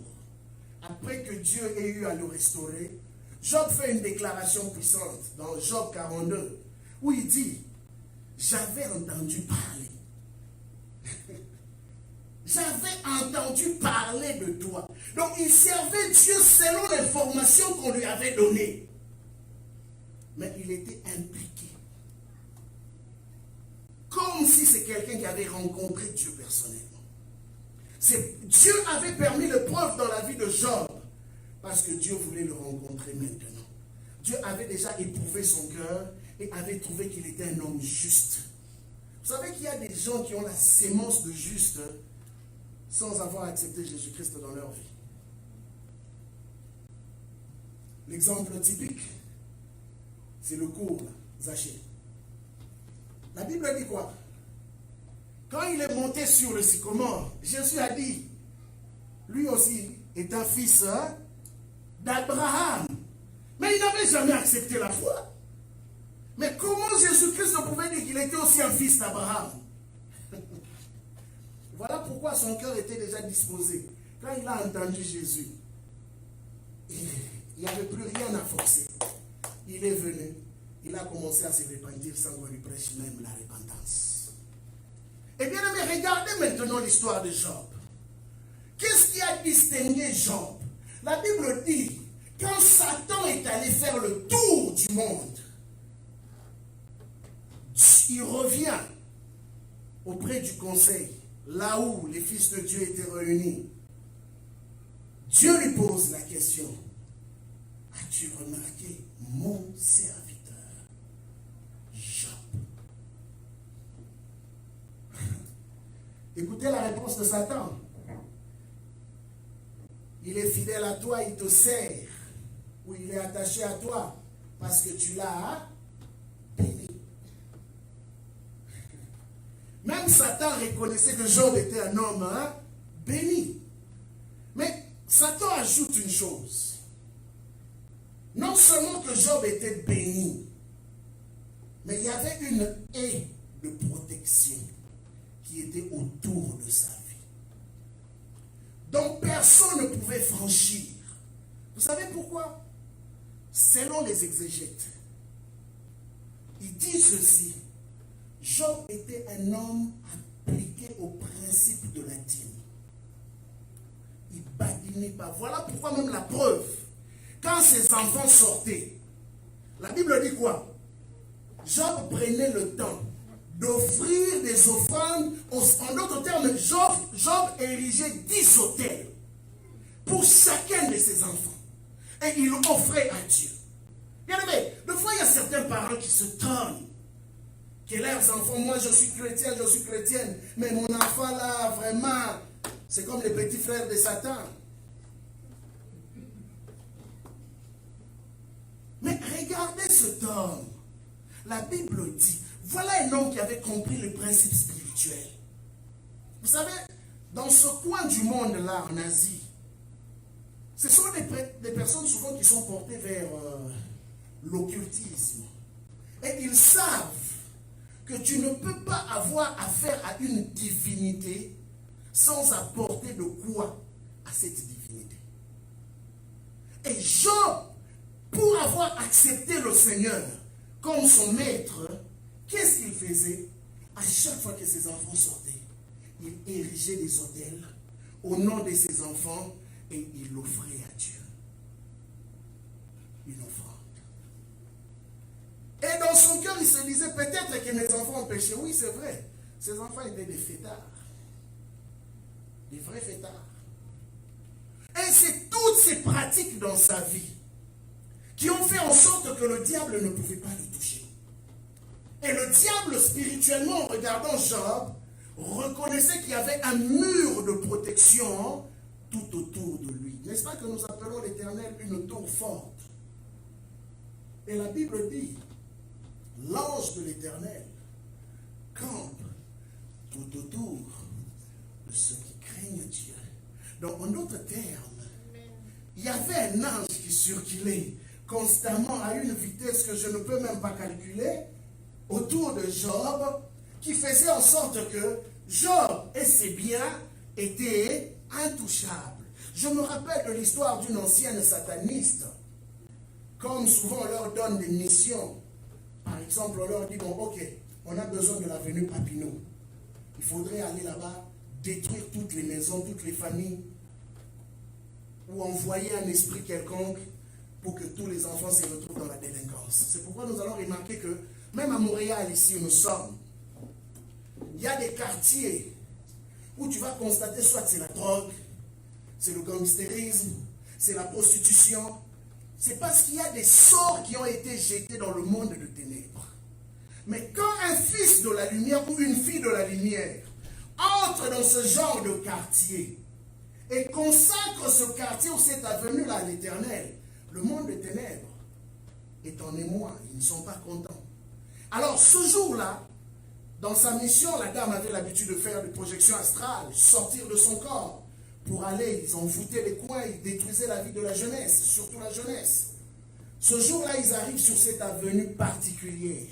après que Dieu ait eu à le restaurer, Job fait une déclaration puissante dans Job 42, où il dit, j'avais entendu parler. J'avais entendu parler de toi. Donc il servait Dieu selon l'information qu'on lui avait donnée. Mais il était impliqué. Comme si c'est quelqu'un qui avait rencontré Dieu personnellement. Dieu avait permis l'épreuve dans la vie de Job. Parce que Dieu voulait le rencontrer maintenant. Dieu avait déjà éprouvé son cœur et avait trouvé qu'il était un homme juste. Vous savez qu'il y a des gens qui ont la sémence de juste sans avoir accepté Jésus-Christ dans leur vie. L'exemple typique, c'est le cours, Zachée. La Bible dit quoi? Quand il est monté sur le sycomore, Jésus a dit, lui aussi est un fils d'Abraham. Mais il n'avait jamais accepté la foi. Mais comment Jésus-Christ pouvait dire qu'il était aussi un fils d'Abraham? Voilà pourquoi son cœur était déjà disposé. Quand il a entendu Jésus, il n'y avait plus rien à forcer. Il est venu, il a commencé à se repentir sans qu'on lui prêche même la repentance. Et bien aimé, regardez maintenant l'histoire de Job. Qu'est-ce qui a distingué Job? La Bible dit, quand Satan est allé faire le tour du monde, il revient auprès du conseil, là où les fils de Dieu étaient réunis. Dieu lui pose la question, as-tu remarqué mon serviteur Job? Écoutez la réponse de Satan. Il est fidèle à toi, il te sert, ou il est attaché à toi, parce que tu l'as béni. Même Satan reconnaissait que Job était un homme béni. Mais Satan ajoute une chose. Non seulement que Job était béni, mais il y avait une haie de protection qui était autour de sa vie. Donc personne ne pouvait franchir. Vous Vous savez pourquoi? Selon les exégètes, il dit ceci. Job était un homme appliqué au principe de la dîme. Il badinait pas. Voilà pourquoi même la preuve. Quand ses enfants sortaient, la Bible dit quoi? Job prenait le temps d'offrir des offrandes. En d'autres termes, Job érigeait 10 autels pour chacun de ses enfants. Et il offrait à Dieu. Bien aimé, des fois il y a certains parents qui se tournent. Que leurs enfants, moi je suis chrétienne, mais mon enfant là, vraiment, c'est comme les petits frères de Satan. Mais regardez cet homme. La Bible dit, voilà un homme qui avait compris le principe spirituel. Vous savez, dans ce coin du monde là, en Asie, ce sont des personnes souvent qui sont portées vers l'occultisme. Et ils savent que tu ne peux pas avoir affaire à une divinité sans apporter de quoi à cette divinité. Et Job, pour avoir accepté le Seigneur comme son maître, qu'est-ce qu'il faisait? À chaque fois que ses enfants sortaient, il érigeait des autels au nom de ses enfants et il l'offrait à Dieu. Une offrande. Et dans son cœur, il se disait peut-être que mes enfants ont péché. Oui, c'est vrai. Ses enfants étaient des fêtards. Des vrais fêtards. Et c'est toutes ces pratiques dans sa vie qui ont fait en sorte que le diable ne pouvait pas le toucher. Et le diable, spirituellement, en regardant Job, reconnaissait qu'il y avait un mur de protection tout autour de lui. N'est-ce pas que nous appelons l'Éternel une tour forte? Et la Bible dit, l'ange de l'Éternel campe tout autour de ceux qui craignent Dieu. Donc, en d'autres termes, il y avait un ange qui circulait constamment à une vitesse que je ne peux même pas calculer autour de Job, qui faisait en sorte que Job et ses biens étaient intouchables. Je me rappelle de l'histoire d'une ancienne sataniste. Comme souvent on leur donne des missions, par exemple on leur dit, bon ok, on a besoin de l'avenue Papineau. Il faudrait aller là-bas, détruire toutes les maisons, toutes les familles, ou envoyer un esprit quelconque pour que tous les enfants se retrouvent dans la délinquance. C'est pourquoi nous allons remarquer que même à Montréal, ici où nous sommes, il y a des quartiers où tu vas constater soit c'est la drogue, c'est le gangstérisme, c'est la prostitution. C'est parce qu'il y a des sorts qui ont été jetés dans le monde de ténèbres. Mais quand un fils de la lumière ou une fille de la lumière entre dans ce genre de quartier et consacre ce quartier ou cette avenue-là à l'Éternel, le monde des ténèbres est en émoi. Ils ne sont pas contents. Alors ce jour-là, dans sa mission, la dame avait l'habitude de faire des projections astrales, sortir de son corps pour aller, ils envoûtaient les coins, ils détruisaient la vie de la jeunesse, surtout la jeunesse. Ce jour-là, ils arrivent sur cette avenue particulière.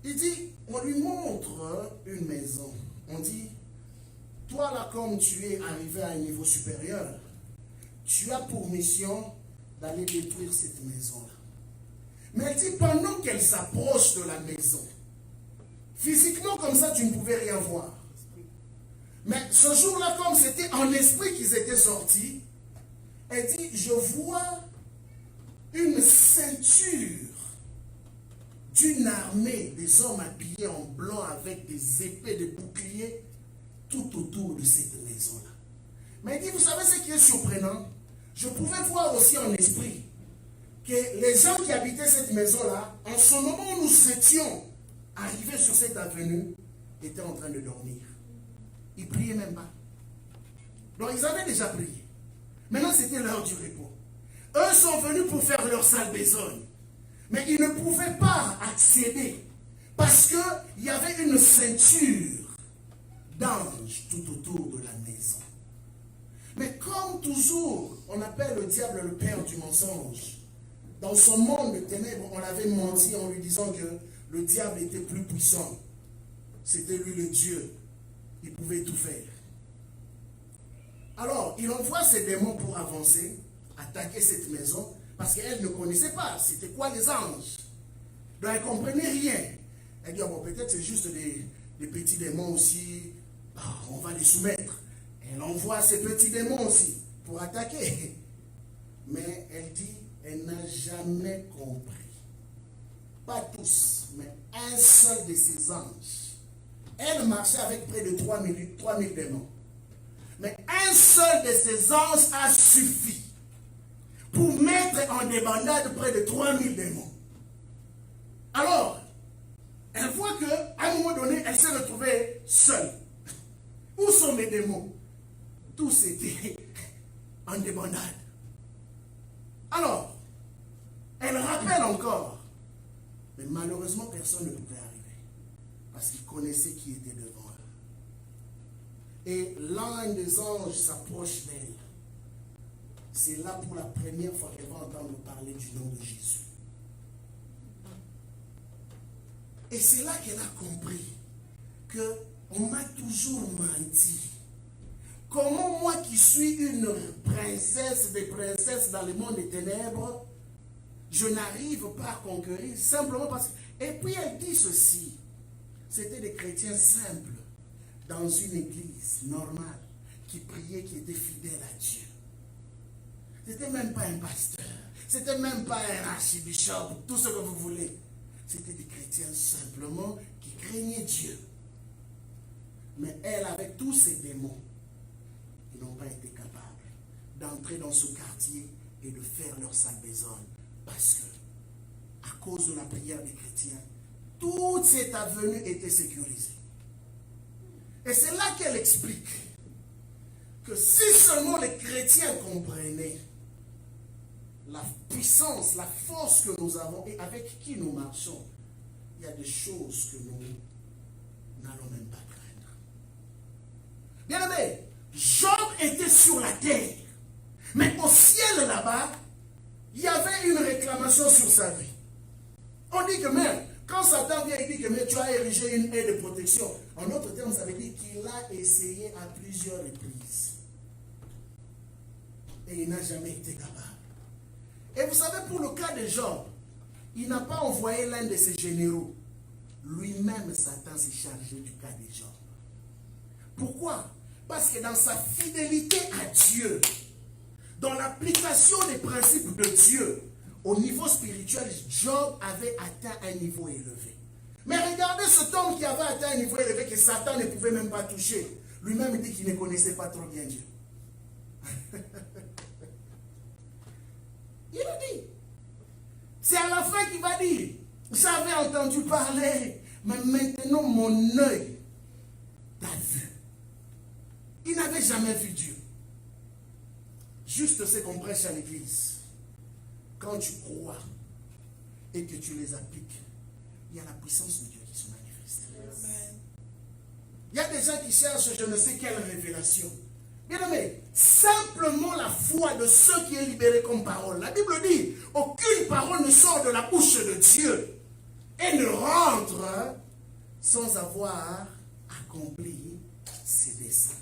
Il dit, on lui montre une maison. On dit, toi là, comme tu es arrivé à un niveau supérieur, tu as pour mission d'aller détruire cette maison-là. Mais elle dit, pendant qu'elle s'approche de la maison, physiquement comme ça, tu ne pouvais rien voir. Mais ce jour-là, comme c'était en esprit qu'ils étaient sortis, elle dit, je vois une ceinture d'une armée, des hommes habillés en blanc avec des épées, des boucliers, tout autour de cette maison-là. Mais elle dit, vous savez ce qui est surprenant? Je pouvais voir aussi en esprit que les gens qui habitaient cette maison-là, en ce moment où nous étions arrivés sur cette avenue, étaient en train de dormir. Ils ne priaient même pas. Donc ils avaient déjà prié. Maintenant c'était l'heure du repos. Eux sont venus pour faire leur sale besogne. Mais ils ne pouvaient pas accéder. Parce qu'il y avait une ceinture d'anges tout autour de la maison. Mais comme toujours, on appelle le diable le père du mensonge. Dans son monde de ténèbres, on l'avait menti en lui disant que le diable était plus puissant. C'était lui le Dieu. Il pouvait tout faire. Alors, il envoie ses démons pour avancer, attaquer cette maison, parce qu'elle ne connaissait pas. C'était quoi les anges? Donc, elle ne comprenait rien. Elle dit, oh, bon, peut-être c'est juste des petits démons aussi. Oh, on va les soumettre. Elle envoie ses petits démons aussi pour attaquer. Mais elle dit, elle n'a jamais compris. Pas tous, mais un seul de ses anges. Elle marchait avec près de 3000 démons. Mais un seul de ses anges a suffi pour mettre en débandade près de 3000 démons. Alors, elle voit qu'à un moment donné, elle s'est retrouvée seule. Où sont mes démons? Tous étaient en débandade. Alors, elle rappelle encore. Mais malheureusement, personne ne pouvait arriver. Parce qu'il connaissait qui était devant elle. Et l'un des anges s'approche d'elle. C'est là pour la première fois qu'elle va entendre parler du nom de Jésus. Et c'est là qu'elle a compris qu'on m'a toujours menti. Comment moi qui suis une princesse des princesses dans le monde des ténèbres, je n'arrive pas à conquérir simplement parce que... Et puis elle dit ceci, c'était des chrétiens simples dans une église normale qui priaient, qui étaient fidèles à Dieu. C'était même pas un pasteur, c'était même pas un archibishop, tout ce que vous voulez. C'était des chrétiens simplement qui craignaient Dieu. Mais elle, avec tous ses démons, ils n'ont pas été capables d'entrer dans ce quartier et de faire leur sale besogne. Parce que, à cause de la prière des chrétiens, toute cette avenue était sécurisée. Et c'est là qu'elle explique que si seulement les chrétiens comprenaient la puissance, la force que nous avons et avec qui nous marchons, il y a des choses que nous n'allons même pas craindre. Bien aimé, Job était sur la terre, mais au ciel là-bas, il y avait une réclamation sur sa vie. On dit que même, quand Satan vient et dit que mais tu as érigé une haie de protection, en d'autres termes, ça veut dire qu'il a essayé à plusieurs reprises. Et il n'a jamais été capable. Et vous savez, pour le cas de Job, il n'a pas envoyé l'un de ses généraux. Lui-même, Satan s'est chargé du cas de Job. Pourquoi? Parce que dans sa fidélité à Dieu, dans l'application des principes de Dieu, au niveau spirituel, Job avait atteint un niveau élevé. Mais regardez cet homme qui avait atteint un niveau élevé que Satan ne pouvait même pas toucher. Lui-même dit qu'il ne connaissait pas trop bien Dieu. Il a dit. C'est à la fin qu'il va dire, j'avais entendu parler, mais maintenant mon œil t'a vu. Il n'avait jamais vu Dieu. Juste ce qu'on prêche à l'église. Quand tu crois et que tu les appliques, il y a la puissance de Dieu qui se manifeste. Amen. Il y a des gens qui cherchent je ne sais quelle révélation. Bien aimé, simplement la foi de ceux qui est libéré comme parole. La Bible dit, aucune parole ne sort de la bouche de Dieu et ne rentre sans avoir accompli ses desseins.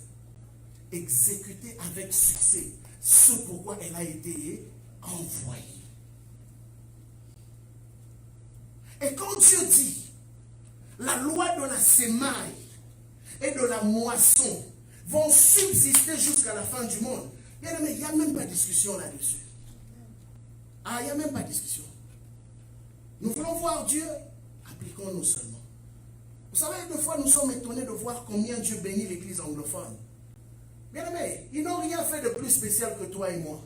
Exécuté avec succès ce pourquoi elle a été envoyée. Et quand Dieu dit, la loi de la semaille et de la moisson vont subsister jusqu'à la fin du monde. Bien aimé, il n'y a même pas de discussion là-dessus. Ah, il n'y a même pas de discussion. Nous voulons voir Dieu, appliquons-nous seulement. Vous savez, des fois, nous sommes étonnés de voir combien Dieu bénit l'église anglophone. Bien aimé, ils n'ont rien fait de plus spécial que toi et moi.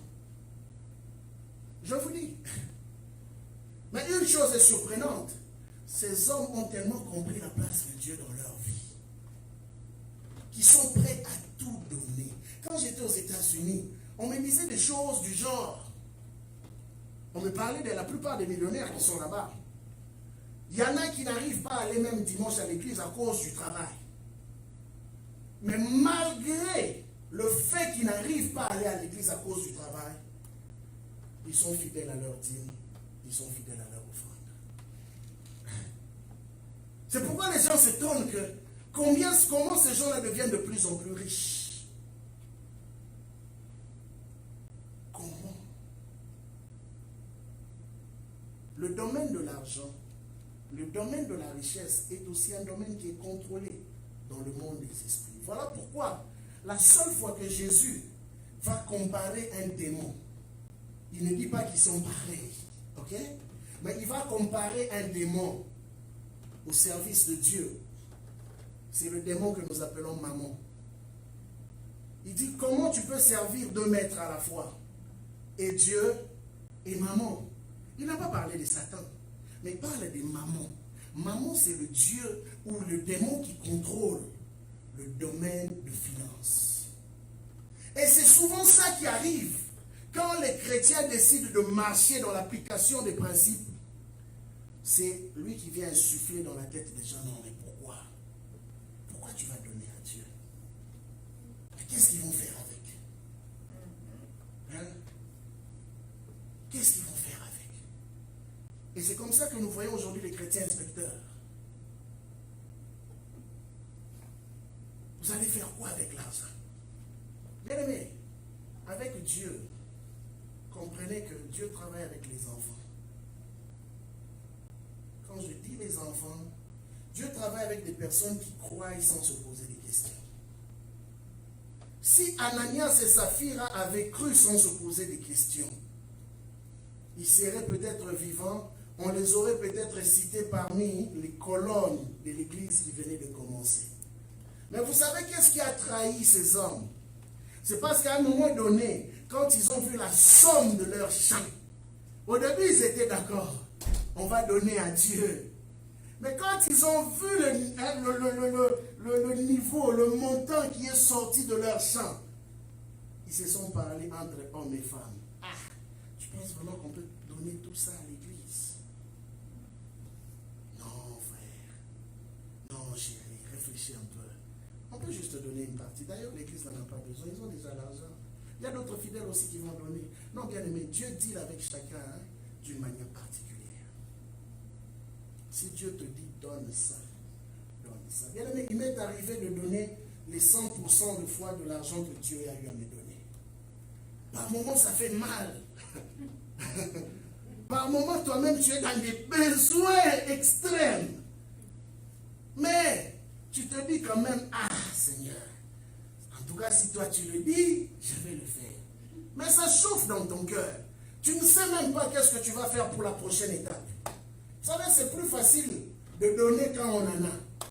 Je vous dis. Mais une chose est surprenante. Ces hommes ont tellement compris la place de Dieu dans leur vie, qui sont prêts à tout donner. Quand j'étais aux États-Unis, on me disait des choses du genre. On me parlait de la plupart des millionnaires qui sont là-bas. Il y en a qui n'arrivent pas à aller même dimanche à l'église à cause du travail. Mais malgré le fait qu'ils n'arrivent pas à aller à l'église à cause du travail, ils sont fidèles à leur dîme, ils sont fidèles à leur offrande. C'est pourquoi les gens s'étonnent que comment ces gens-là deviennent de plus en plus riches. le domaine de l'argent, le domaine de la richesse est aussi un domaine qui est contrôlé dans le monde des esprits. Voilà pourquoi la seule fois que Jésus va comparer un démon, il ne dit pas qu'ils sont pareils, ok? Mais il va comparer un démon au service de Dieu. C'est le démon que nous appelons mammon. Il dit comment tu peux servir deux maîtres à la fois, et Dieu et mammon. Il n'a pas parlé de Satan, mais il parle de mammon. Mammon, c'est le Dieu ou le démon qui contrôle le domaine de finances. Et c'est souvent ça qui arrive quand les chrétiens décident de marcher dans l'application des principes. C'est lui qui vient insuffler dans la tête des gens. Non, mais pourquoi? Pourquoi tu vas donner à Dieu? Et qu'est-ce qu'ils vont faire avec? Hein? Qu'est-ce qu'ils vont faire avec? Et c'est comme ça que nous voyons aujourd'hui les chrétiens inspecteurs. Vous allez faire quoi avec l'argent? Bien aimé, avec Dieu, comprenez que Dieu travaille avec les enfants. Quand je dis les enfants, Dieu travaille avec des personnes qui croient sans se poser des questions. Si Ananias et Saphira avaient cru sans se poser des questions, ils seraient peut-être vivants, on les aurait peut-être cités parmi les colonnes de l'église qui venait de commencer. Mais vous savez qu'est-ce qui a trahi ces hommes? C'est parce qu'à un moment donné, quand ils ont vu la somme de leur champ, au début ils étaient d'accord, on va donner à Dieu. Mais quand ils ont vu le niveau, le montant qui est sorti de leur champ, ils se sont parlé entre hommes et femmes. Ah, tu penses vraiment qu'on peut donner tout ça à l'église? Non, frère. Non, chérie, réfléchis un peu. On peut juste donner une partie. D'ailleurs, l'église n'en a pas besoin. Ils ont déjà l'argent. Il y a d'autres fidèles aussi qui vont donner. Non, bien aimé, Dieu deal avec chacun d'une manière particulière. Si Dieu te dit donne ça, donne ça. Bien aimé, il m'est arrivé de donner les 100% de fois de l'argent que Dieu a eu à me donner. Par moments, ça fait mal. Par moments, toi-même, tu es dans des besoins extrêmes. Mais tu te dis quand même, ah Seigneur, en tout cas, si toi tu le dis, je vais le faire. Mais ça chauffe dans ton cœur. Tu ne sais même pas qu'est-ce que tu vas faire pour la prochaine étape. Vous savez, c'est plus facile de donner quand on en a.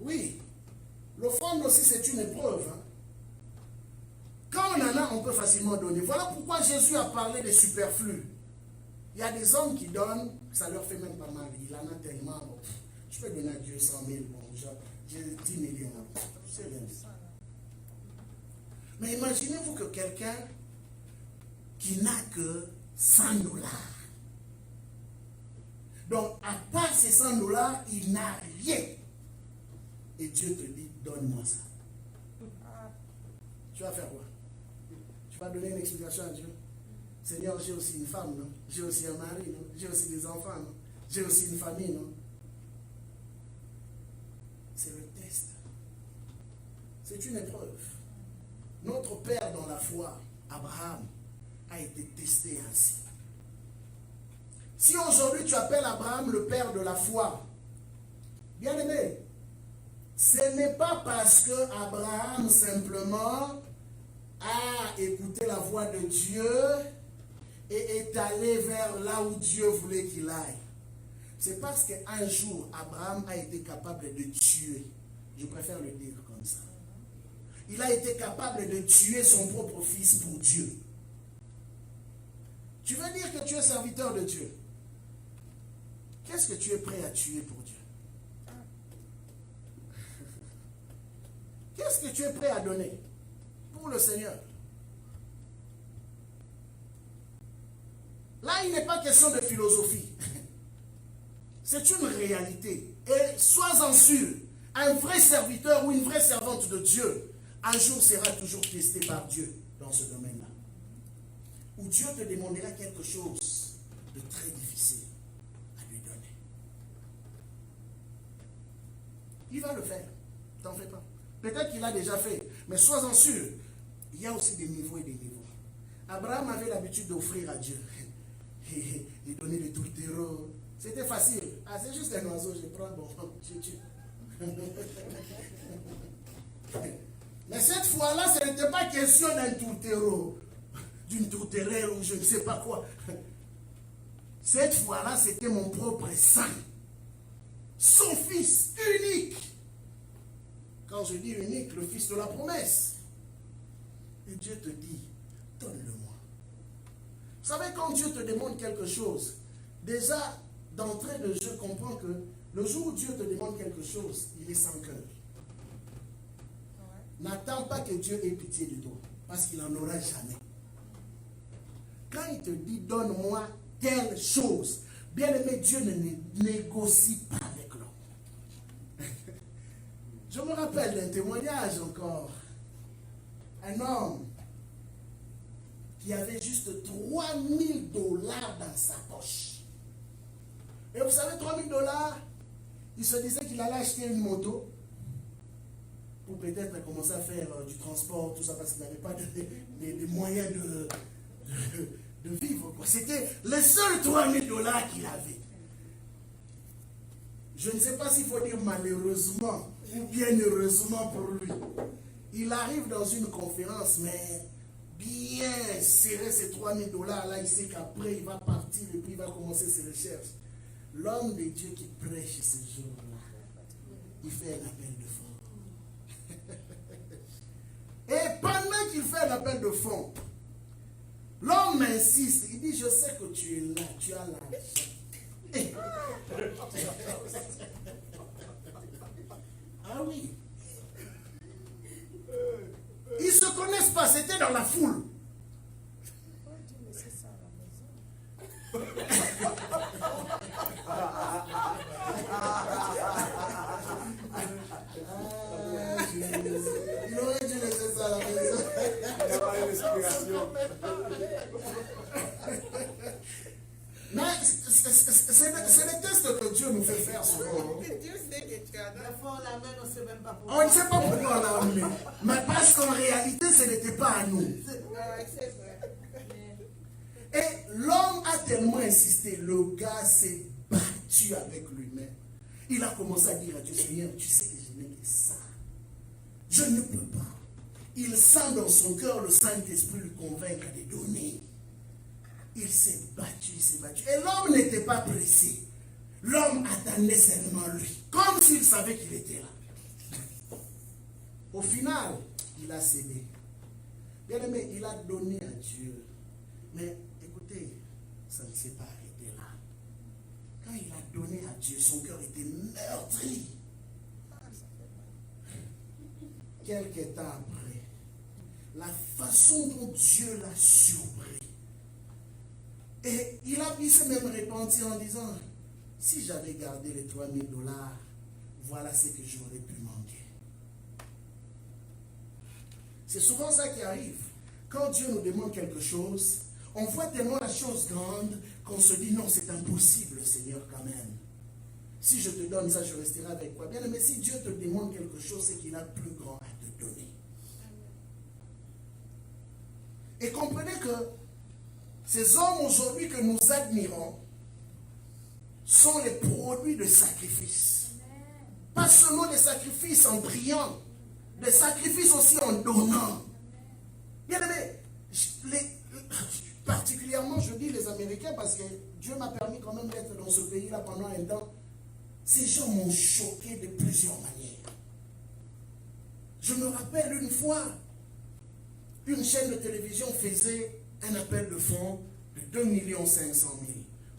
Oui. L'offrande aussi, c'est une épreuve. Hein. Quand on en a, on peut facilement donner. Voilà pourquoi Jésus a parlé des superflus. Il y a des hommes qui donnent, ça leur fait même pas mal. Il en a tellement. Bon, je peux donner à Dieu 100 000, bon, j'ai 10 millions. C'est bien. Mais imaginez-vous que quelqu'un qui n'a que 100 $. Donc, à part ces 100 $, il n'a rien. Et Dieu te dit, donne-moi ça. Tu vas faire quoi? Tu vas donner une explication à Dieu? Seigneur, j'ai aussi une femme, non? J'ai aussi un mari, non? J'ai aussi des enfants, non? J'ai aussi une famille, non? C'est le test. C'est une épreuve. Notre père dans la foi, Abraham, a été testé ainsi. Si aujourd'hui tu appelles Abraham le père de la foi, bien aimé, ce n'est pas parce que Abraham simplement a écouté la voix de Dieu et est allé vers là où Dieu voulait qu'il aille. C'est parce qu'un jour, Abraham a été capable de tuer. Je préfère le dire comme ça. Il a été capable de tuer son propre fils pour Dieu. Tu veux dire que tu es serviteur de Dieu? Qu'est-ce que tu es prêt à tuer pour Dieu? Qu'est-ce que tu es prêt à donner pour le Seigneur? Là, il n'est pas question de philosophie. C'est une réalité. Et sois-en sûr, un vrai serviteur ou une vraie servante de Dieu, un jour sera toujours testé par Dieu dans ce domaine-là. Où Dieu te demandera quelque chose de très difficile à lui donner. Il va le faire. T'en fais pas. Peut-être qu'il l'a déjà fait. Mais sois-en sûr, il y a aussi des niveaux et des niveaux. Abraham avait l'habitude d'offrir à Dieu. et donner le tourtereau. C'était facile. Ah, c'est juste un oiseau, je prends, bon, je tue. Mais cette fois-là, ce n'était pas question d'un tourtereau, d'une tourterelle ou je ne sais pas quoi. Cette fois-là, c'était mon propre sang. Son fils unique. Quand je dis unique, le fils de la promesse. Et Dieu te dit, donne-le-moi. Vous savez, quand Dieu te demande quelque chose, déjà, d'entrée de jeu, comprends que le jour où Dieu te demande quelque chose, il est sans cœur. N'attends pas que Dieu ait pitié de toi, parce qu'il n'en aura jamais. Quand il te dit, donne-moi telle chose, bien aimé, Dieu ne négocie pas avec l'homme. Je me rappelle d'un témoignage encore. Un homme qui avait juste $3000 dans sa poche. Et vous savez, $3000, il se disait qu'il allait acheter une moto pour peut-être commencer à faire du transport, tout ça, parce qu'il n'avait pas de moyens de vivre. C'était les seuls $3000 qu'il avait. Je ne sais pas s'il faut dire malheureusement ou bien heureusement pour lui. Il arrive dans une conférence, mais bien serrer ces $3000 là, il sait qu'après il va partir et puis il va commencer ses recherches. L'homme de Dieu qui prêche ce jour-là, il fait un appel de fonds. Et pendant qu'il fait un appel de fonds, l'homme insiste, il dit, je sais que tu es là, tu as l'argent. Ah oui. Ils ne se connaissent pas, c'était dans la foule. Il aurait dû laisser ça à la maison. Il n'a pas eu l'inspiration. Mais c'est le test que Dieu nous fait faire souvent. Dieu sait que tu as la fois on l'amène, on ne sait même pas pourquoi. On ne sait pas pourquoi on l'a amené. Mais parce qu'en réalité, ce n'était pas à nous. C'est vrai. Et l'homme a tellement insisté, le gars s'est battu avec lui-même. Il a commencé à dire à Dieu, Seigneur, tu sais que je n'ai que ça. Je ne peux pas. Il sent dans son cœur le Saint-Esprit lui convaincre de donner. Il s'est battu, il s'est battu. Et l'homme n'était pas pressé. L'homme attendait seulement lui, comme s'il savait qu'il était là. Au final, il a cédé. Bien aimé, il a donné à Dieu. Mais écoutez, ça ne s'est pas arrêté là. Quand il a donné à Dieu, son cœur était meurtri. Quelques temps après, la façon dont Dieu l'a surpris. Et il s'est même repenti en disant, si j'avais gardé les $3000, voilà ce que j'aurais pu manquer. C'est souvent ça qui arrive. Quand Dieu nous demande quelque chose, on voit tellement la chose grande qu'on se dit, non, c'est impossible, Seigneur, quand même. Si je te donne ça, je resterai avec toi. Bien, mais si Dieu te demande quelque chose, c'est qu'il a plus grand à te donner. Et comprenez que ces hommes aujourd'hui que nous admirons sont les produits de sacrifices. Pas seulement des sacrifices en priant, des sacrifices aussi en donnant. Bien aimé, particulièrement je dis les Américains parce que Dieu m'a permis quand même d'être dans ce pays-là pendant un temps. Ces gens m'ont choqué de plusieurs manières. Je me rappelle une fois, une chaîne de télévision faisait un appel de fonds de 2 500 000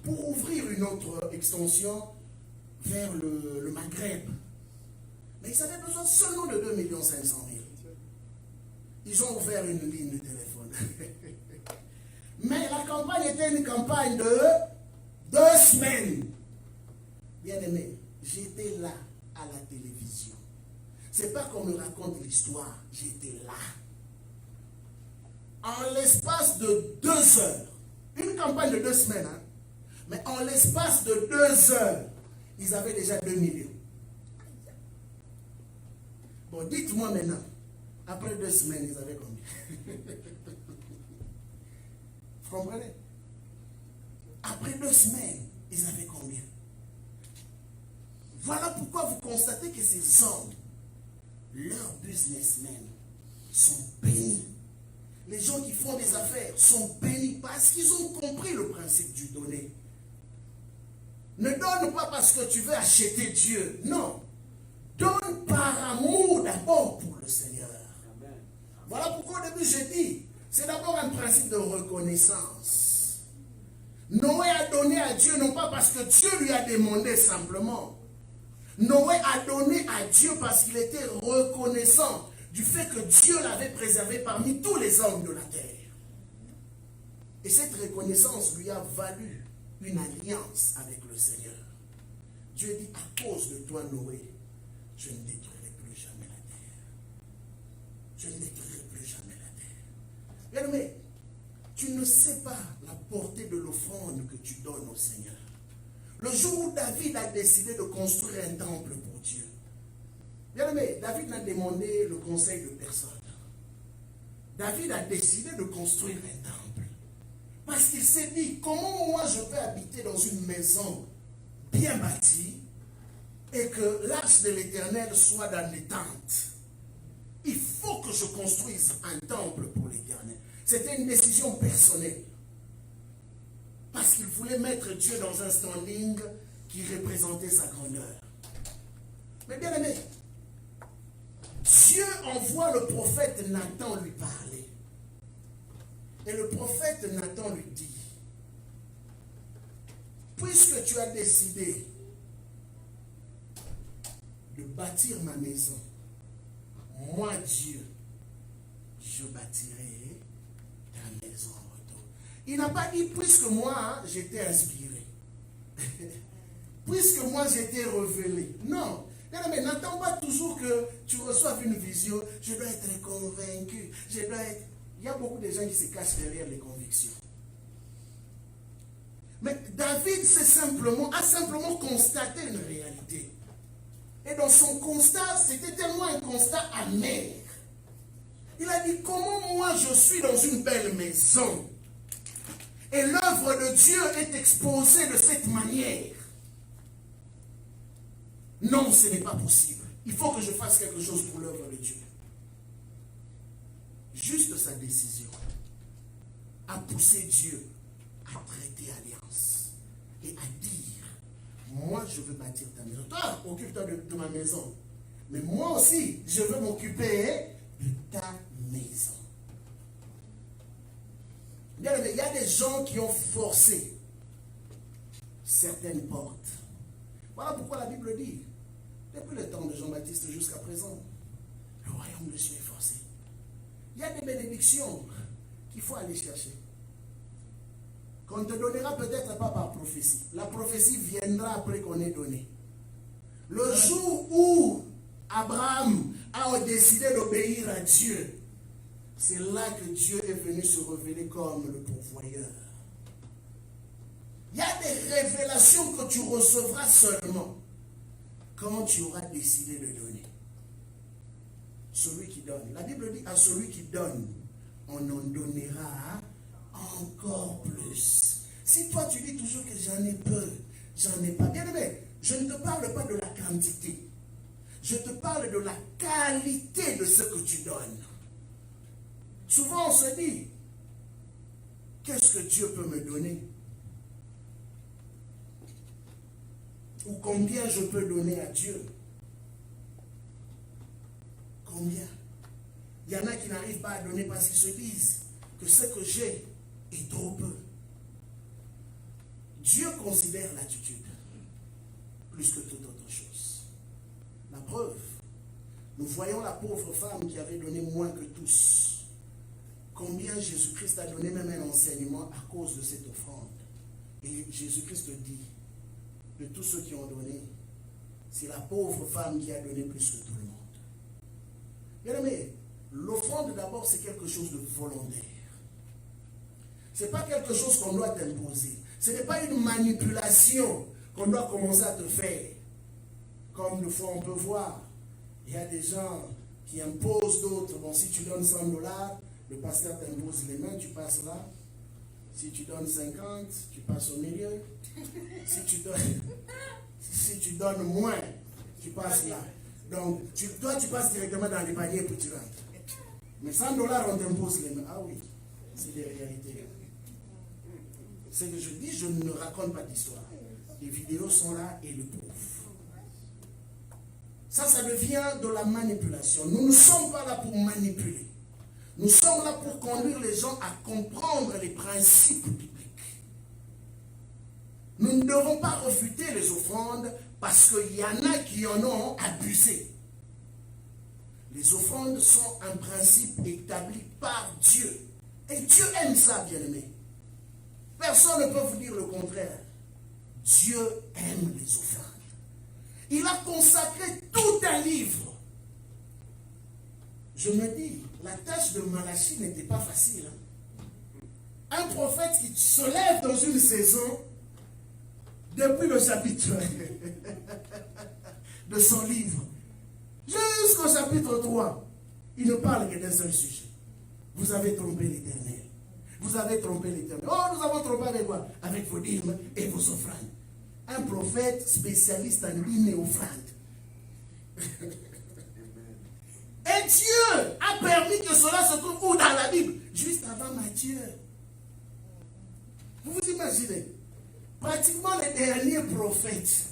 pour ouvrir une autre extension vers le Maghreb. Mais ils avaient besoin seulement de 2 500 000. Ils ont ouvert une ligne de téléphone. Mais la campagne était une campagne de 2 semaines. Bien aimé, j'étais là à la télévision. C'est pas qu'on me raconte l'histoire, j'étais là. En l'espace de 2 heures, une campagne de 2 semaines, hein, mais en l'espace de 2 heures, ils avaient déjà 2 millions. Bon, dites-moi maintenant, après 2 semaines, ils avaient combien? Vous comprenez? Après 2 semaines, ils avaient combien? Voilà pourquoi vous constatez que ces hommes, leurs businessmen, sont bénis. Les gens qui font des affaires sont bénis parce qu'ils ont compris le principe du donner. Ne donne pas parce que tu veux acheter Dieu. Non. Donne par amour d'abord pour le Seigneur. Amen. Voilà pourquoi au début j'ai dit, c'est d'abord un principe de reconnaissance. Noé a donné à Dieu non pas parce que Dieu lui a demandé simplement. Noé a donné à Dieu parce qu'il était reconnaissant du fait que Dieu l'avait préservé parmi tous les hommes de la terre. Et cette reconnaissance lui a valu une alliance avec le Seigneur. Dieu dit, à cause de toi, Noé, je ne détruirai plus jamais la terre. Je ne détruirai plus jamais la terre. Bien aimé, tu ne sais pas la portée de l'offrande que tu donnes au Seigneur. Le jour où David a décidé de construire un temple pour Dieu, bien aimé, David n'a demandé le conseil de personne. David a décidé de construire un temple. Parce qu'il s'est dit, comment moi je peux habiter dans une maison bien bâtie et que l'arche de l'Éternel soit dans les tentes? Il faut que je construise un temple pour l'Éternel. C'était une décision personnelle. Parce qu'il voulait mettre Dieu dans un standing qui représentait sa grandeur. Mais bien aimé, Dieu envoie le prophète Nathan lui parler. Et le prophète Nathan lui dit, puisque tu as décidé de bâtir ma maison, moi Dieu, je bâtirai ta maison en retour. Il n'a pas dit, puisque moi j'étais inspiré, puisque moi j'étais révélé. Non. Mais n'attends pas toujours que tu reçoives une vision. Je dois être convaincu. Je dois être... Il y a beaucoup de gens qui se cachent derrière les convictions. Mais David a simplement constaté une réalité. Et dans son constat, c'était tellement un constat amer. Il a dit, comment moi je suis dans une belle maison et l'œuvre de Dieu est exposée de cette manière? Non, ce n'est pas possible. Il faut que je fasse quelque chose pour l'œuvre de Dieu. Juste sa décision a poussé Dieu à prêter alliance et à dire, moi je veux bâtir ta maison. Toi, occupe-toi de ma maison. Mais moi aussi, je veux m'occuper de ta maison. Bien, il y a des gens qui ont forcé certaines portes. Voilà pourquoi la Bible dit, depuis le temps de Jean-Baptiste jusqu'à présent, le royaume de Dieu est forcé. Il y a des bénédictions qu'il faut aller chercher. Qu'on ne te donnera peut-être pas par prophétie. La prophétie viendra après qu'on ait donné. Le jour où Abraham a décidé d'obéir à Dieu, c'est là que Dieu est venu se révéler comme le pourvoyeur. Il y a des révélations que tu recevras seulement quand tu auras décidé de donner. Celui qui donne. La Bible dit, à celui qui donne, on en donnera encore plus. Si toi tu dis toujours que j'en ai peu, j'en ai pas. Bien aimé, je ne te parle pas de la quantité. Je te parle de la qualité de ce que tu donnes. Souvent on se dit, qu'est-ce que Dieu peut me donner? Ou combien je peux donner à Dieu? Combien? Il y en a qui n'arrivent pas à donner parce qu'ils se disent que ce que j'ai est trop peu. Dieu considère l'attitude plus que toute autre chose. La preuve, nous voyons la pauvre femme qui avait donné moins que tous. Combien Jésus-Christ a donné même un enseignement à cause de cette offrande. Et Jésus-Christ dit, de tous ceux qui ont donné, c'est la pauvre femme qui a donné plus que tout le monde. Bien aimé, l'offrande d'abord c'est quelque chose de volontaire. Ce n'est pas quelque chose qu'on doit t'imposer. Ce n'est pas une manipulation qu'on doit commencer à te faire. Comme une fois on peut voir, il y a des gens qui imposent d'autres. Bon, si tu donnes $100, le pasteur t'impose les mains, tu passes là. Si tu donnes 50, tu passes au milieu. Si tu donnes moins, tu passes là. Donc, toi, tu passes directement dans les paniers puis tu rentres. Mais 100 $, on t'impose les mains. Ah oui, c'est des réalités. Ce que je dis, je ne raconte pas d'histoire. Les vidéos sont là et le prouvent. Ça devient de la manipulation. Nous ne sommes pas là pour manipuler. Nous sommes là pour conduire les gens à comprendre les principes bibliques. Nous ne devons pas refuter les offrandes parce qu'il y en a qui en ont abusé. Les offrandes sont un principe établi par Dieu. Et Dieu aime ça, bien-aimé. Personne ne peut vous dire le contraire. Dieu aime les offrandes. Il a consacré tout un livre. Je me dis, la tâche de Malachie n'était pas facile. Un prophète qui se lève dans une saison, depuis le chapitre de son livre, jusqu'au chapitre 3, il ne parle que d'un seul sujet. Vous avez trompé l'Éternel. Vous avez trompé l'Éternel. Oh, nous avons trompé avec quoi? Avec vos dîmes et vos offrandes. Un prophète spécialiste en dîmes et offrandes. Et Dieu a permis que cela se trouve où dans la Bible? Juste avant Matthieu. Vous vous imaginez? Pratiquement les derniers prophètes,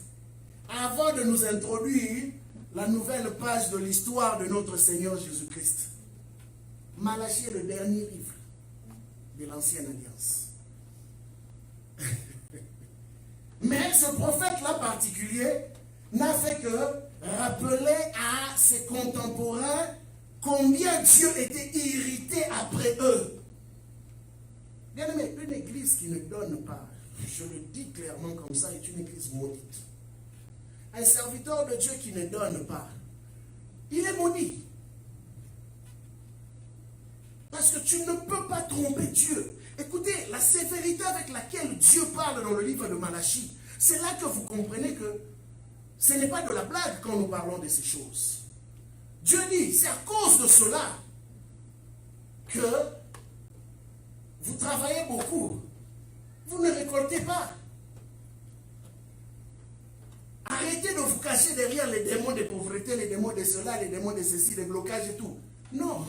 avant de nous introduire la nouvelle page de l'histoire de notre Seigneur Jésus-Christ. Malachie est le dernier livre de l'Ancienne Alliance. Mais ce prophète-là particulier n'a fait que rappeler à ses contemporains combien Dieu était irrité après eux. Bien aimé, une église qui ne donne pas, je le dis clairement comme ça, est une église maudite. Un serviteur de Dieu qui ne donne pas, il est maudit. Parce que tu ne peux pas tromper Dieu. Écoutez, la sévérité avec laquelle Dieu parle dans le livre de Malachie, c'est là que vous comprenez que ce n'est pas de la blague quand nous parlons de ces choses. Dieu dit, c'est à cause de cela que vous travaillez beaucoup. Vous ne récoltez pas. Arrêtez de vous cacher derrière les démons de pauvreté, les démons de cela, les démons de ceci, les blocages et tout. Non.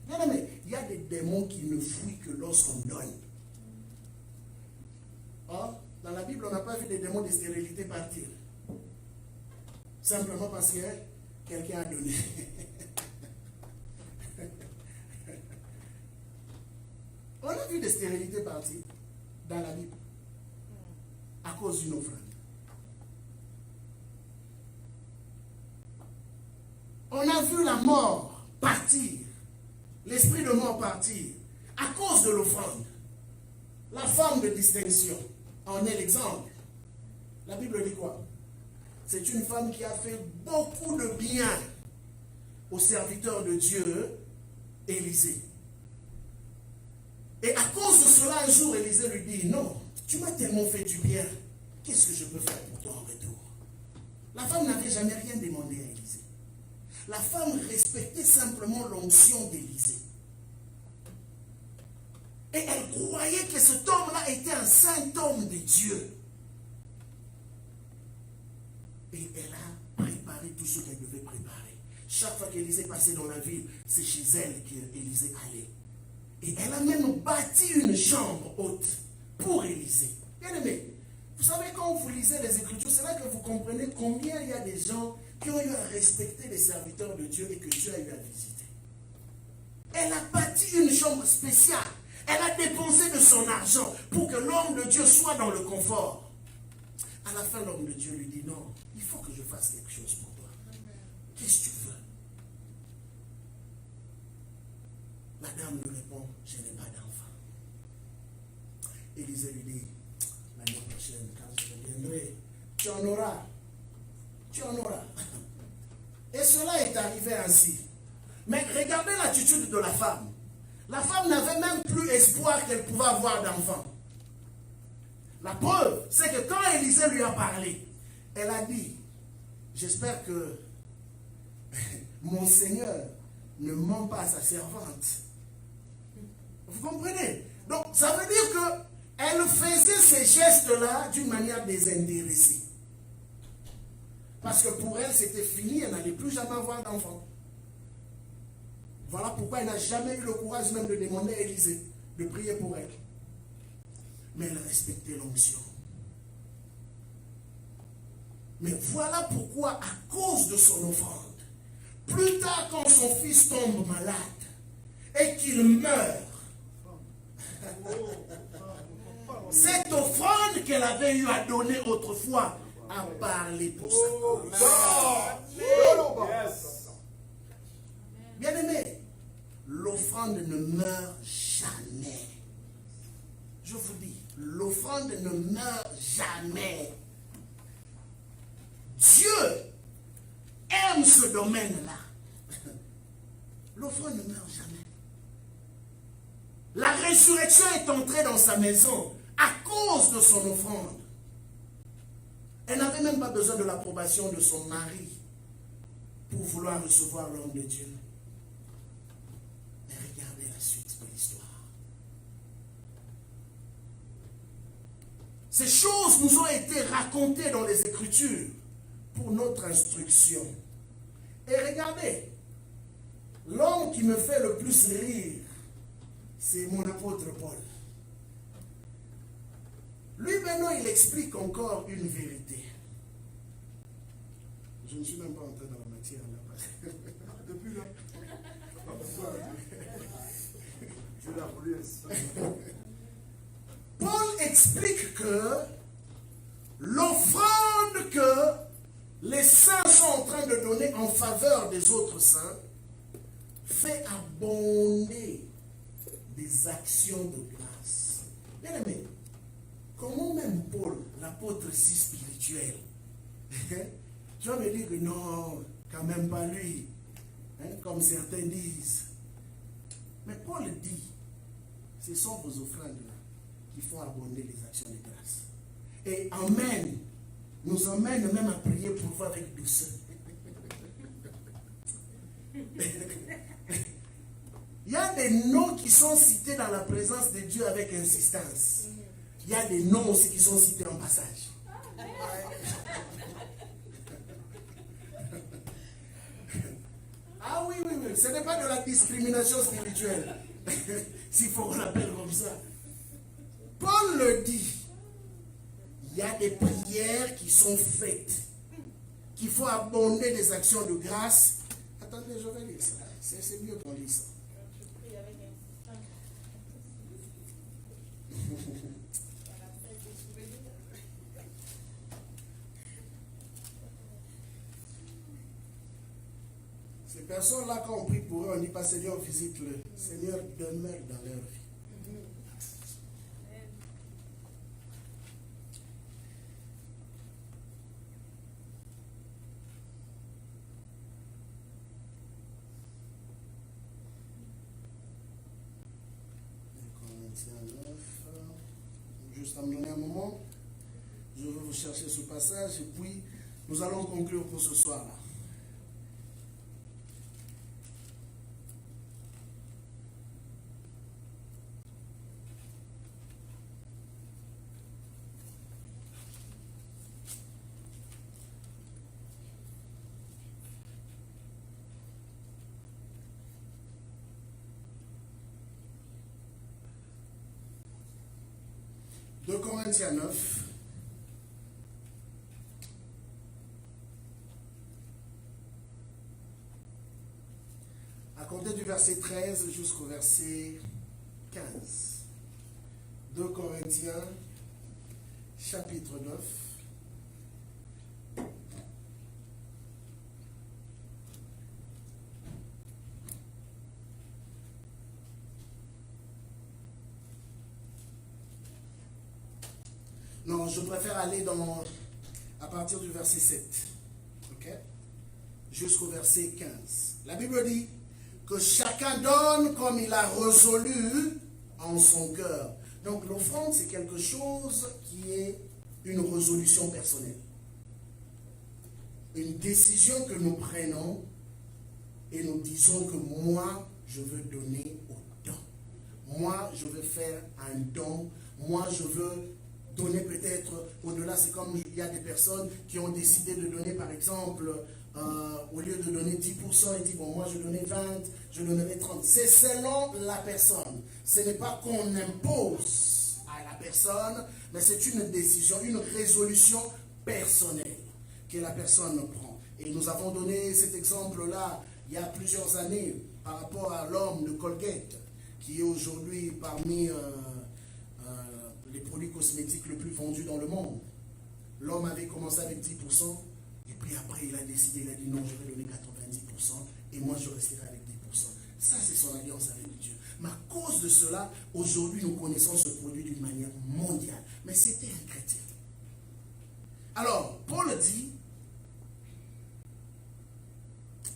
Non, mais il y a des démons qui ne fuient que lorsqu'on donne. Or, dans la Bible, on n'a pas vu des démons de stérilité partir. Simplement parce que quelqu'un a donné. On a vu des stérilités partir dans la Bible à cause d'une offrande. On a vu la mort partir, l'esprit de mort partir à cause de l'offrande. La femme de distinction en est l'exemple. La Bible dit quoi? C'est une femme qui a fait beaucoup de bien au serviteur de Dieu, Élisée. Et à cause de cela, un jour, Élisée lui dit, non, tu m'as tellement fait du bien, qu'est-ce que je peux faire pour toi en retour? La femme n'avait jamais rien demandé à Élisée. La femme respectait simplement l'onction d'Élisée. Et elle croyait que cet homme-là était un saint homme de Dieu. Et elle a préparé tout ce qu'elle devait préparer. Chaque fois qu'Élisée passait dans la ville, c'est chez elle qu'Élisée allait. Et elle a même bâti une chambre haute pour Élisée. Bien aimé, vous savez, quand vous lisez les Écritures, c'est là que vous comprenez combien il y a des gens qui ont eu à respecter les serviteurs de Dieu et que Dieu a eu à visiter. Elle a bâti une chambre spéciale. Elle a dépensé de son argent pour que l'homme de Dieu soit dans le confort. À la fin, l'homme de Dieu lui dit, non, il faut que je fasse quelque chose pour toi. Qu'est-ce que tu veux? La dame lui répond, je n'ai pas d'enfant. Élisée lui dit, l'année prochaine, quand je reviendrai, tu en auras. Tu en auras. Et cela est arrivé ainsi. Mais regardez l'attitude de la femme. La femme n'avait même plus espoir qu'elle pouvait avoir d'enfant. La preuve, c'est que quand Élisée lui a parlé, elle a dit, j'espère que mon Seigneur ne ment pas à sa servante. Vous comprenez? Donc, ça veut dire que elle faisait ces gestes-là d'une manière désintéressée. Parce que pour elle, c'était fini, elle n'allait plus jamais avoir d'enfant. Voilà pourquoi elle n'a jamais eu le courage même de demander à Élisée de prier pour elle. Mais elle respectait l'onction. Mais voilà pourquoi, à cause de son offrande, plus tard quand son fils tombe malade et qu'il meurt, cette offrande qu'elle avait eu à donner autrefois a parlé pour sa cause. Bien aimé, l'offrande ne meurt jamais. Je vous dis, l'offrande ne meurt jamais. Dieu aime ce domaine-là. L'offrande ne meurt jamais. La résurrection est entrée dans sa maison à cause de son offrande. Elle n'avait même pas besoin de l'approbation de son mari pour vouloir recevoir l'homme de Dieu. Mais regardez la suite de l'histoire. Ces choses nous ont été racontées dans les Écritures pour notre instruction. Et regardez, l'homme qui me fait le plus rire, c'est mon apôtre Paul. Lui maintenant, il explique encore une vérité. Je ne suis même pas entré dans la matière là. Depuis là. Je la police. Paul explique que l'offrande que les saints sont en train de donner en faveur des autres saints fait abonder des actions de grâce. Bien aimé, comment même Paul, l'apôtre si spirituel, tu vas me dire que non, quand même pas lui, comme certains disent. Mais Paul dit, ce sont vos offrandes-là qui font abonder les actions de grâce. Et Amen nous emmène même à prier pour vous avec douceur. Il y a des noms qui sont cités dans la présence de Dieu avec insistance. Il y a des noms aussi qui sont cités en passage. Ah oui, oui, oui. Ce n'est pas de la discrimination spirituelle. S'il faut qu'on l'appelle comme ça. Paul le dit. Il y a des prières qui sont faites, qu'il faut abonder des actions de grâce. Attendez, je vais lire ça. C'est mieux qu'on lit ça. Ces personnes-là, quand on prie pour eux, on dit pas Seigneur, visite-le. Seigneur, demeure dans leur vie. Juste à me donner un moment, je vais vous chercher ce passage et puis nous allons conclure pour ce soir-là. De Corinthiens 9. À compter du verset 13 jusqu'au verset 15. 2 Corinthiens, chapitre 9. Non, je préfère aller à partir du verset 7. Ok? Jusqu'au verset 15. La Bible dit que chacun donne comme il a résolu en son cœur. Donc l'offrande, c'est quelque chose qui est une résolution personnelle. Une décision que nous prenons et nous disons que moi, je veux donner autant. moi je veux faire un don, moi je veux donner peut-être au-delà. C'est comme il y a des personnes qui ont décidé de donner par exemple, au lieu de donner 10%, ils disent bon moi je donnais 20, je donnerai 30. C'est selon la personne. Ce n'est pas qu'on impose à la personne, mais c'est une décision, une résolution personnelle que la personne prend. Et nous avons donné cet exemple-là il y a plusieurs années par rapport à l'homme de Colgate, qui est aujourd'hui parmi les produits cosmétiques les plus vendus dans le monde. L'homme avait commencé avec 10%, et puis après il a décidé, il a dit non, je vais donner 90%, et moi je resterai avec 10%. Ça c'est son alliance avec Dieu. Mais à cause de cela, aujourd'hui nous connaissons ce produit d'une manière mondiale. Mais c'était un chrétien. Alors, Paul dit,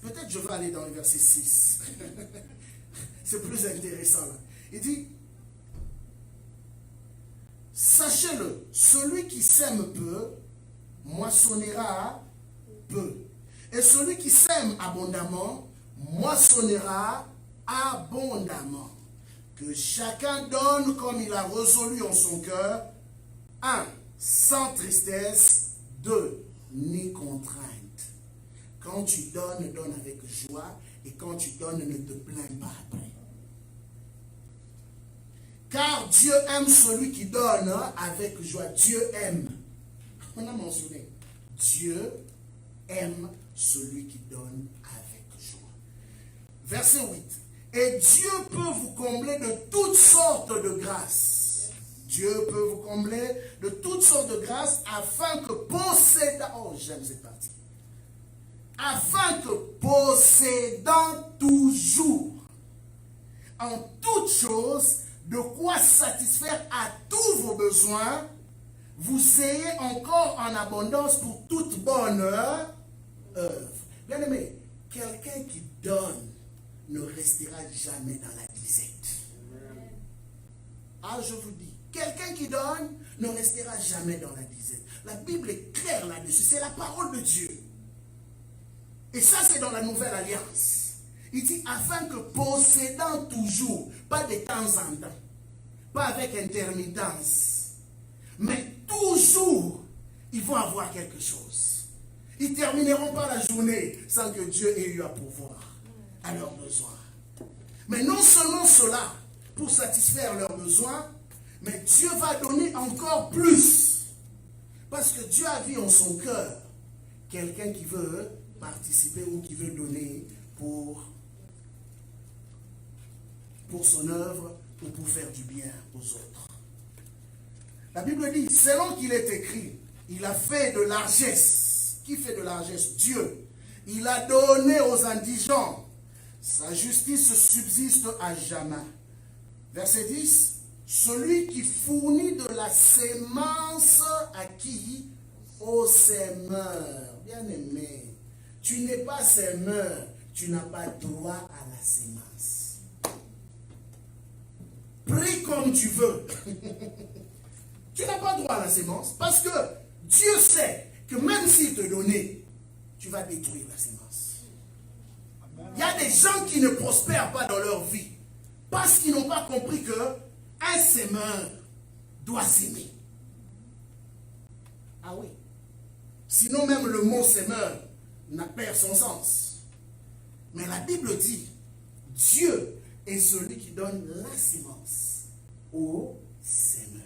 peut-être je vais aller dans le verset 6. C'est plus intéressant là. Il dit, sachez-le, celui qui sème peu, moissonnera peu. Et celui qui sème abondamment, moissonnera abondamment. Que chacun donne comme il a résolu en son cœur. 1. Sans tristesse. 2. Ni contrainte. Quand tu donnes, donne avec joie. Et quand tu donnes, ne te plains pas après. Car Dieu aime celui qui donne avec joie. Dieu aime. On a mentionné. Dieu aime celui qui donne avec joie. Verset 8. Et Dieu peut vous combler de toutes sortes de grâces. Dieu peut vous combler de toutes sortes de grâces afin que possédant... Oh, j'aime cette partie. Afin que possédant toujours en toutes choses de quoi satisfaire à tous vos besoins, vous ayez encore en abondance pour toute bonne œuvre. Bien aimé, quelqu'un qui donne ne restera jamais dans la disette. Ah, je vous dis, quelqu'un qui donne ne restera jamais dans la disette. La Bible est claire là-dessus, c'est la parole de Dieu. Et ça, c'est dans la Nouvelle Alliance. Il dit, afin que possédant toujours, pas de temps en temps, pas avec intermittence, mais toujours, ils vont avoir quelque chose. Ils ne termineront pas la journée sans que Dieu ait eu à pourvoir à leurs besoins. Mais non seulement cela, pour satisfaire leurs besoins, mais Dieu va donner encore plus. Parce que Dieu a vu en son cœur quelqu'un qui veut participer ou qui veut donner pour son œuvre ou pour faire du bien aux autres. La Bible dit, selon qu'il est écrit, il a fait de largesse. Qui fait de largesse? Dieu. Il a donné aux indigents. Sa justice subsiste à jamais. Verset 10. Celui qui fournit de la sémence à qui? Au semeur. Bien aimé, tu n'es pas semeur, tu n'as pas droit à la sémence. Prie comme tu veux. Tu n'as pas droit à la sémence parce que Dieu sait que même s'il te donnait, tu vas détruire la sémence. Il y a des gens qui ne prospèrent pas dans leur vie parce qu'ils n'ont pas compris que un semeur doit s'aimer. Ah oui. Sinon même le mot semeur n'a pas son sens. Mais la Bible dit, Dieu est celui qui donne la sémence au semeur.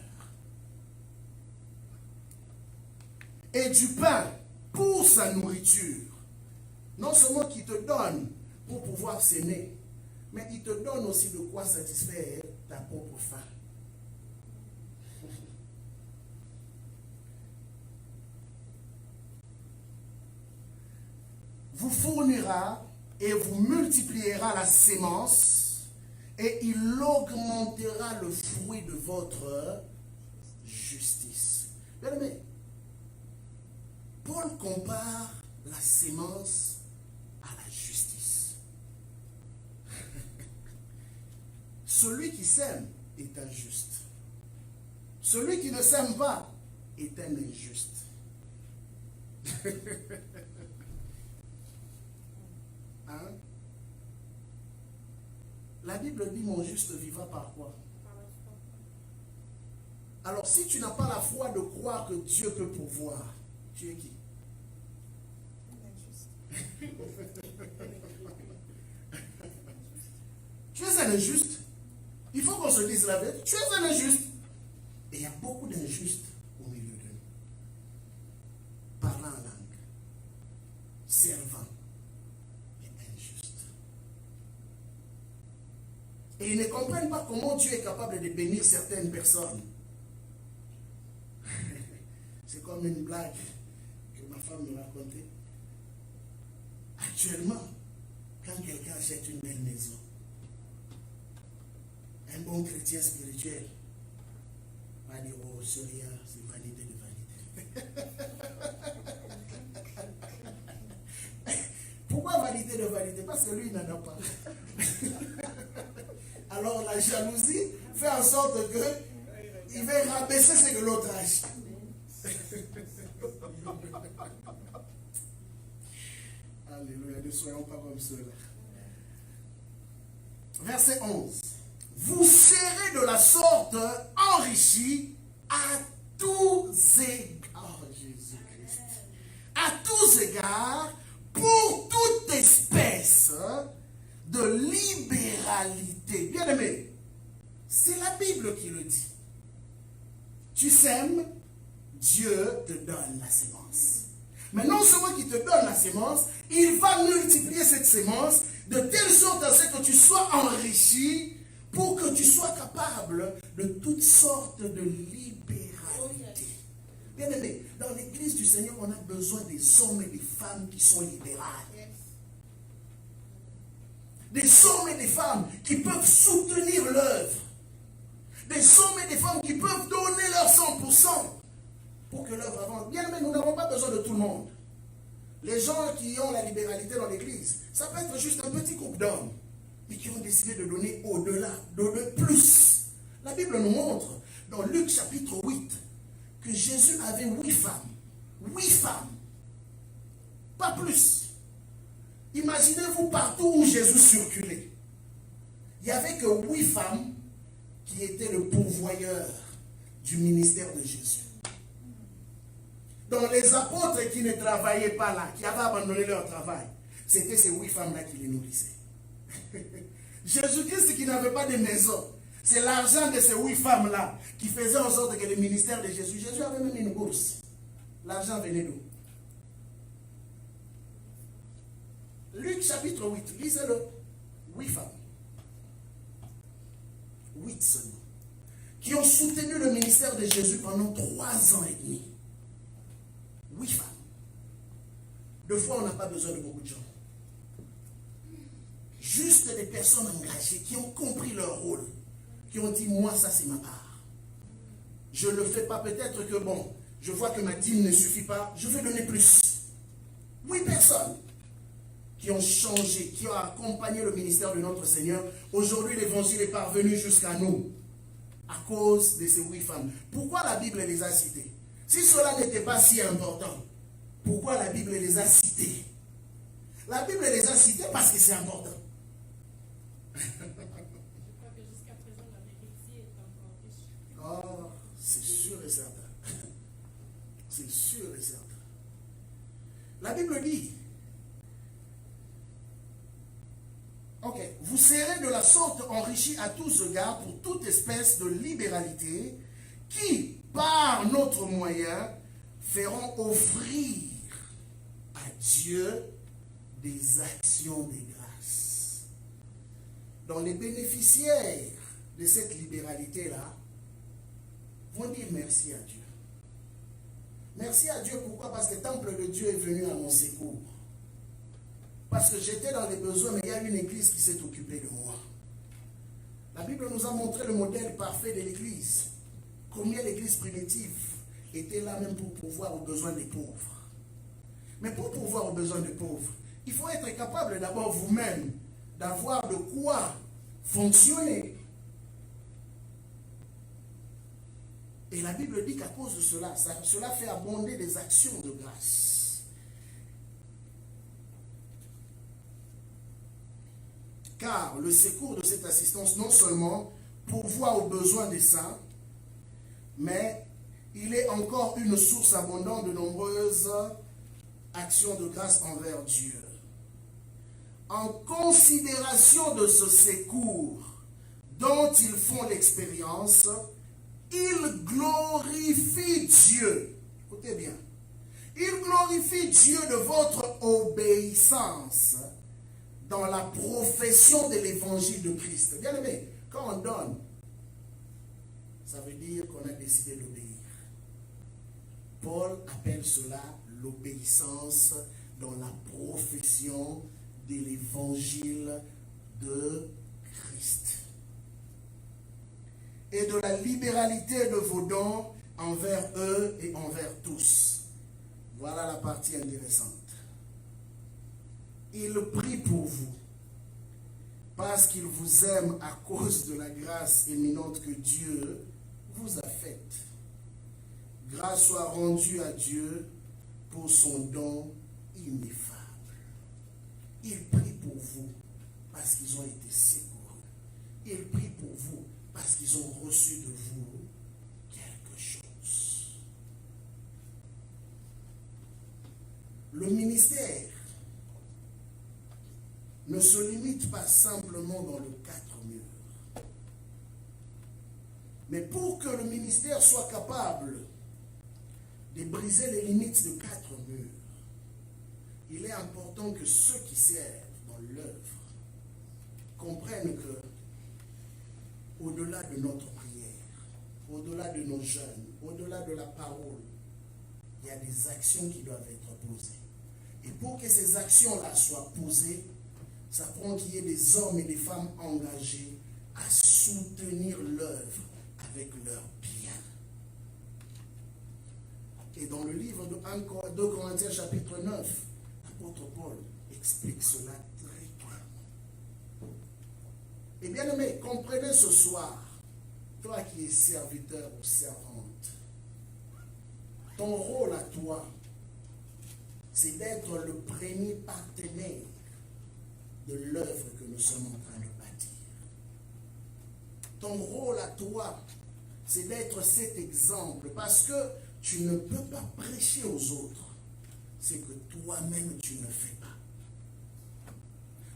Et du pain pour sa nourriture. Non seulement qu'il te donne pour pouvoir s'aimer, mais il te donne aussi de quoi satisfaire ta propre faim. Vous fournira et vous multipliera la sémence et il augmentera le fruit de votre justice. Bien aimé, Paul compare la sémence à la justice. Celui qui sème est injuste. Celui qui ne sème pas est un injuste. Hein? La Bible dit mon juste vivra par quoi? Alors si tu n'as pas la foi de croire que Dieu peut pourvoir, tu es qui? Tu es un injuste. Il faut qu'on se dise la vérité. Tu es un injuste. Et il y a beaucoup d'injustes au milieu de nous. Parlant en langue, servant et injuste. Et ils ne comprennent pas comment Dieu est capable de bénir certaines personnes. C'est comme une blague que ma femme me racontait. Actuellement, quand quelqu'un achète une belle maison, un bon chrétien spirituel va dire, oh, c'est rien, c'est vanité de vanité. Pourquoi vanité de vanité? Parce que lui, il n'en a pas. Alors la jalousie fait en sorte que il va rabaisser ce que l'autre achète. Alléluia, ne soyons pas comme cela. Verset 11. Vous serez de la sorte enrichis à tous égards, Jésus-Christ, à tous égards, pour toute espèce de libéralité. Bien aimé, c'est la Bible qui le dit. Tu sèmes, Dieu te donne la sémence. Mais non seulement qu'il te donne la sémence, il va multiplier cette sémence de telle sorte à ce que tu sois enrichi pour que tu sois capable de toutes sortes de libéralité. Bien aimé, dans l'église du Seigneur, on a besoin des hommes et des femmes qui sont libérales. Des hommes et des femmes qui peuvent soutenir l'œuvre. Des hommes et des femmes qui peuvent donner leur 100% pour que l'œuvre avance. Bien aimé, nous n'avons pas besoin de tout le monde. Les gens qui ont la libéralité dans l'église, ça peut être juste un petit groupe d'hommes, mais qui ont décidé de donner au-delà, donner plus. La Bible nous montre, dans Luc chapitre 8, que Jésus avait 8 femmes. 8 femmes. Pas plus. Imaginez-vous partout où Jésus circulait. Il n'y avait que 8 femmes qui étaient le pourvoyeur du ministère de Jésus. Donc les apôtres qui ne travaillaient pas là, qui avaient abandonné leur travail, c'était ces 8 femmes-là qui les nourrissaient. Jésus-Christ qui n'avait pas de maison, c'est l'argent de ces 8 femmes-là qui faisait en sorte que le ministère de Jésus, Jésus avait même une bourse. L'argent venait d'où? Luc chapitre 8, lisez-le. 8 femmes. 8 seulement. Qui ont soutenu le ministère de Jésus pendant 3 ans et demi. 8 femmes. Deux fois, on n'a pas besoin de beaucoup de gens. Juste des personnes engagées qui ont compris leur rôle, qui ont dit, moi, ça c'est ma part. Je ne le fais pas, peut-être que bon, je vois que ma dîme ne suffit pas, je vais donner plus. 8 personnes qui ont changé, qui ont accompagné le ministère de notre Seigneur. Aujourd'hui, l'évangile est parvenu jusqu'à nous à cause de ces 8 femmes. Pourquoi la Bible les a citées? Si cela n'était pas si important, pourquoi la Bible les a citées? La Bible les a citées parce que c'est important. Je crois que jusqu'à présent, la vérité est encore riche. Oh, c'est sûr et certain. C'est sûr et certain. La Bible dit, ok, vous serez de la sorte enrichis à tous égards pour toute espèce de libéralité qui, par notre moyen, feront offrir à Dieu des actions de grâce. Donc les bénéficiaires de cette libéralité-là vont dire merci à Dieu. Merci à Dieu, pourquoi? Parce que le temple de Dieu est venu à mon secours. Parce que j'étais dans les besoins, mais il y a une église qui s'est occupée de moi. La Bible nous a montré le modèle parfait de l'église. Combien l'église primitive était là même pour pourvoir aux besoins des pauvres. Mais pour pourvoir aux besoins des pauvres, il faut être capable d'abord vous-même d'avoir de quoi fonctionner. Et la Bible dit qu'à cause de cela, cela fait abonder des actions de grâce. car le secours de cette assistance non seulement pourvoit aux besoins des saints, mais il est encore une source abondante de nombreuses actions de grâce envers Dieu. En considération de ce secours dont ils font l'expérience, ils glorifient Dieu. Écoutez bien. Ils glorifient Dieu de votre obéissance dans la profession de l'évangile de Christ. Bien aimé, quand on donne, ça veut dire qu'on a décidé d'obéir. Paul appelle cela l'obéissance dans la profession de l'évangile de Christ. Et de la libéralité de vos dons envers eux et envers tous. Voilà la partie intéressante. Il prie pour vous, parce qu'il vous aime à cause de la grâce éminente que Dieu vous a faite. Grâce soit rendue à Dieu pour son don ineffable. Il prie pour vous parce qu'ils ont été secourus. Il prie pour vous parce qu'ils ont reçu de vous quelque chose. Le ministère ne se limite pas simplement dans le quatre murs. Mais pour que le ministère soit capable de briser les limites de quatre murs, il est important que ceux qui servent dans l'œuvre comprennent que, au-delà de notre prière, au-delà de nos jeûnes, au-delà de la parole, il y a des actions qui doivent être posées. Et pour que ces actions-là soient posées, ça prend qu'il y ait des hommes et des femmes engagés à soutenir l'œuvre avec leur bien. Et dans le livre de 2 Corinthiens chapitre 9, l'apôtre Paul explique cela très clairement. Et bien aimé, comprenez ce soir, toi qui es serviteur ou servante, ton rôle à toi, c'est d'être le premier partenaire de l'œuvre que nous sommes en train de bâtir. Ton rôle à toi, c'est d'être cet exemple, parce que tu ne peux pas prêcher aux autres ce que toi-même tu ne fais pas.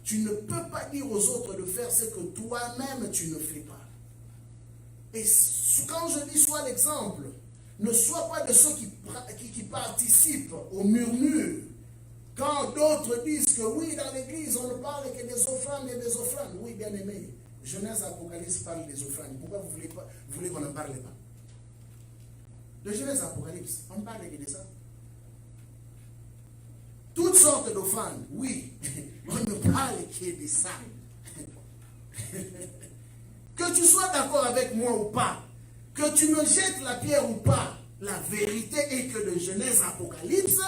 Tu ne peux pas dire aux autres de faire ce que toi-même tu ne fais pas. Et quand je dis sois l'exemple, ne sois pas de ceux qui participent au murmure. Quand d'autres disent que oui, dans l'église, on ne parle que des offrandes et des offrandes. Oui, bien aimé, Genèse Apocalypse parle des offrandes. Pourquoi vous voulez qu'on n'en parle pas? De Genèse Apocalypse, on ne parle que de ça. Toutes sortes d'offrandes, oui, on ne parle que de ça. Que tu sois d'accord avec moi ou pas, que tu me jettes la pierre ou pas, la vérité est que de Genèse Apocalypse,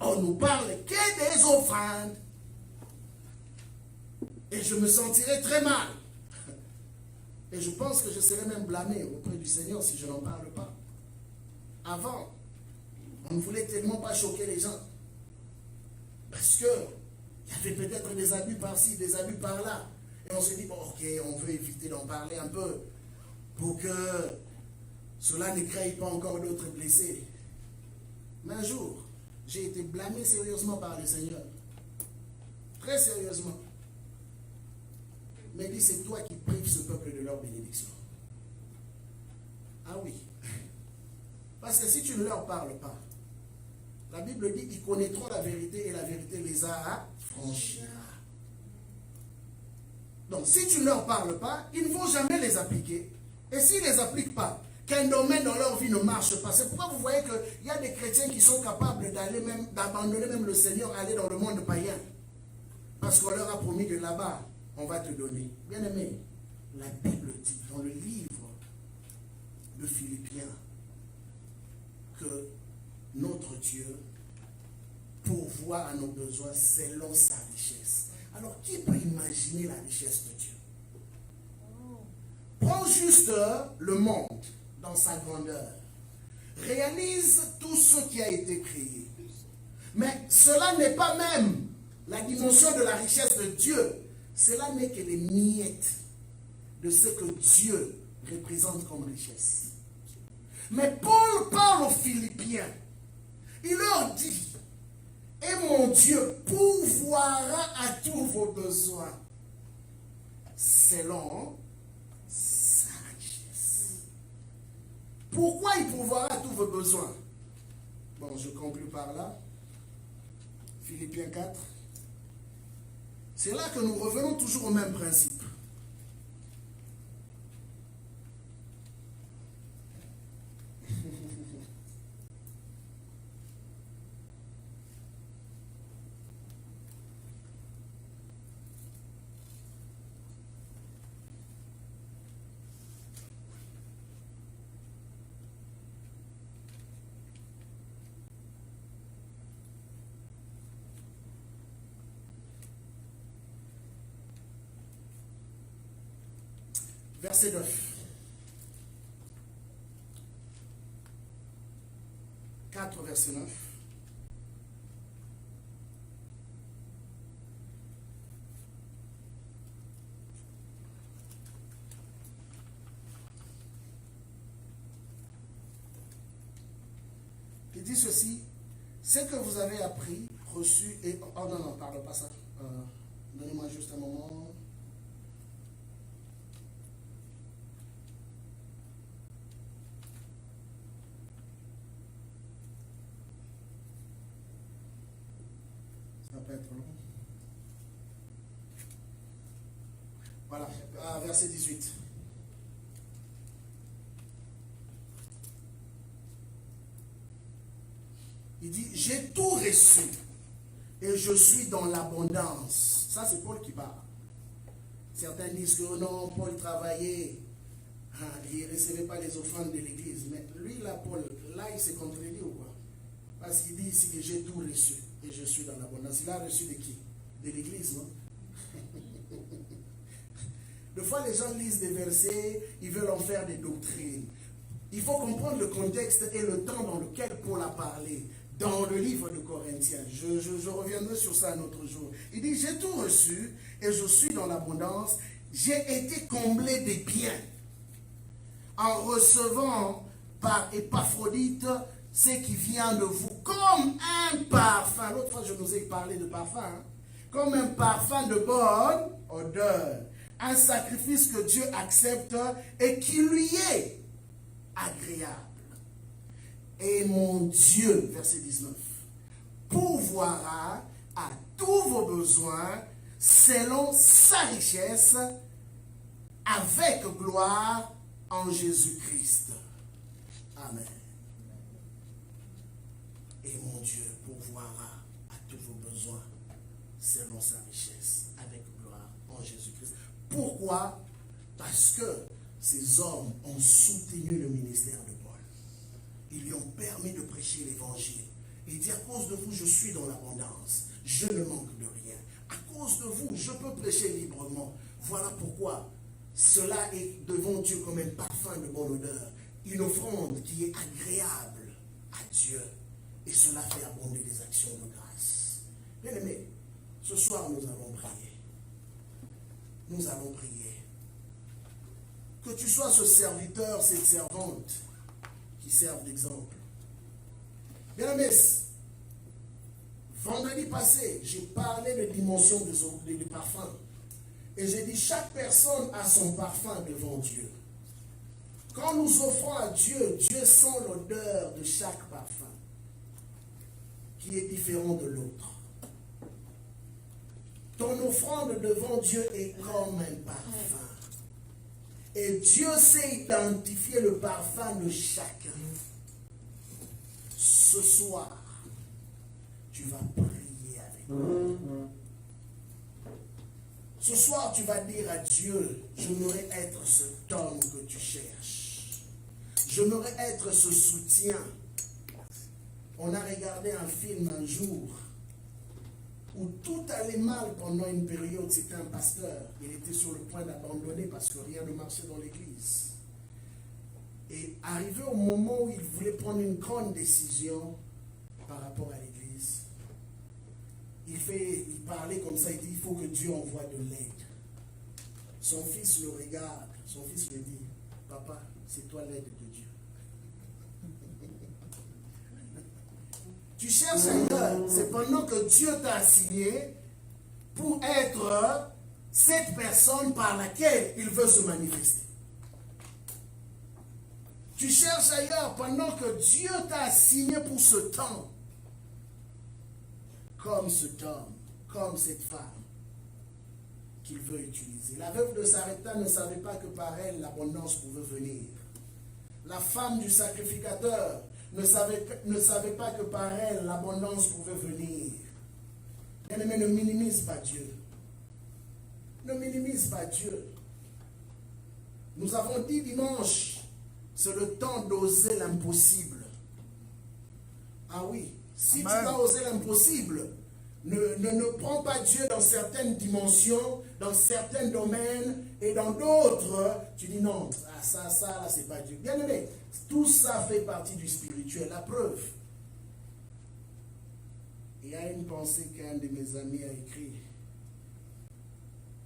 on nous parle que des offrandes. Et je me sentirais très mal. Et je pense que je serais même blâmé auprès du Seigneur si je n'en parle pas. Avant, on ne voulait tellement pas choquer les gens. Parce que il y avait peut-être des abus par-ci, des abus par-là. Et on se dit, bon, ok, on veut éviter d'en parler un peu pour que cela ne crée pas encore d'autres blessés. Mais un jour, j'ai été blâmé sérieusement par le Seigneur. Très sérieusement. Mais il dit, c'est toi qui prives ce peuple de leur bénédiction. Ah oui. Parce que si tu ne leur parles pas, la Bible dit, ils connaîtront la vérité et la vérité les affranchira. Donc, si tu ne leur parles pas, ils ne vont jamais les appliquer. Et s'ils ne les appliquent pas, qu'un domaine dans leur vie ne marche pas. C'est pourquoi vous voyez qu'il y a des chrétiens qui sont capables d'abandonner même le Seigneur, aller dans le monde païen. Parce qu'on leur a promis que là-bas, on va te donner. Bien aimé, la Bible dit dans le livre de Philippiens que notre Dieu pourvoit à nos besoins selon sa richesse. Alors, qui peut imaginer la richesse de Dieu? Prends juste le monde dans sa grandeur. Réalise tout ce qui a été créé. Mais cela n'est pas même la dimension de la richesse de Dieu. cela n'est que les miettes de ce que Dieu représente comme richesse. Mais Paul parle aux Philippiens. Il leur dit, et mon Dieu pourvoira à tous vos besoins selon sa richesse. Pourquoi il pourvoira à tous vos besoins? Bon, je conclue par là. Philippiens 4. C'est là que nous revenons toujours au même principe. Verset 9. Verset 9. Il dit ceci, ce que vous avez appris, reçu et... Oh non, non, parle pas ça. Donnez-moi juste un moment. Ça va pas être long. Voilà, verset 18. Il dit, j'ai tout reçu et je suis dans l'abondance. Ça, c'est Paul qui parle. Certains disent que non, Paul travaillait, il ne recevait pas les offrandes de l'église. Mais lui, là, Paul, là, il s'est contredit ou quoi? Parce qu'il dit ici que j'ai tout reçu et je suis dans l'abondance. Il a reçu de qui? De l'église, non? Des fois, les gens lisent des versets, ils veulent en faire des doctrines. Il faut comprendre le contexte et le temps dans lequel Paul a parlé. Dans le livre de Corinthiens, je reviendrai sur ça un autre jour. Il dit, j'ai tout reçu et je suis dans l'abondance. J'ai été comblé des biens en recevant par Épaphrodite ce qui vient de vous comme un parfum. L'autre fois, je nous ai parlé de parfum. Hein? Comme un parfum de bonne odeur. Un sacrifice que Dieu accepte et qui lui est agréable. Et mon Dieu, verset 19, pourvoira à tous vos besoins selon sa richesse avec gloire en Jésus-Christ. Amen. Et mon Dieu pourvoira à tous vos besoins selon sa richesse avec gloire en Jésus-Christ. Pourquoi? Parce que ces hommes ont soutenu le ministère de Paul. Ils lui ont permis de prêcher l'évangile. Il dit, à cause de vous, je suis dans l'abondance. Je ne manque de rien. À cause de vous, je peux prêcher librement. Voilà pourquoi cela est devant Dieu comme un parfum de bonne odeur. Une offrande qui est agréable à Dieu. Et cela fait abonder les actions de grâce. Bien aimé, ce soir nous allons prier. Nous allons prier. Que tu sois ce serviteur, cette servante qui servent d'exemple. Bien aimés, vendredi passé, j'ai parlé de dimension des parfums. Et j'ai dit, chaque personne a son parfum devant Dieu. Quand nous offrons à Dieu, Dieu sent l'odeur de chaque parfum, qui est différent de l'autre. Ton offrande devant Dieu est comme un parfum. Et Dieu sait identifier le parfum de chacun. Ce soir, tu vas prier avec moi. Ce soir, tu vas dire à Dieu, j'aimerais être cet homme que tu cherches. J'aimerais être ce soutien. On a regardé un film un jour où tout allait mal pendant une période. C'était un pasteur. Il était sur le point d'abandonner parce que rien ne marchait dans l'église. Et arrivé au moment où il voulait prendre une grande décision par rapport à l'église, il parlait comme ça, il dit, il faut que Dieu envoie de l'aide. Son fils le regarde. Son fils lui dit, papa, c'est toi l'aide de Dieu. Tu cherches ailleurs. C'est pendant que Dieu t'a assigné pour être cette personne par laquelle il veut se manifester. Tu cherches ailleurs pendant que Dieu t'a assigné pour ce temps. Comme cet homme, comme cette femme qu'il veut utiliser. La veuve de Sarepta ne savait pas que par elle l'abondance pouvait venir. La femme du sacrificateur ne savait pas que par elle l'abondance pouvait venir. Bien-aimé, ne minimise pas Dieu. Ne minimise pas Dieu. Nous avons dit dimanche, c'est le temps d'oser l'impossible. Ah oui, si tu vas oser l'impossible, ne prends pas Dieu dans certaines dimensions, dans certains domaines, et dans d'autres, tu dis non, ça, là, c'est pas Dieu. Bien aimé, tout ça fait partie du spirituel. La preuve. Il y a une pensée qu'un de mes amis a écrit.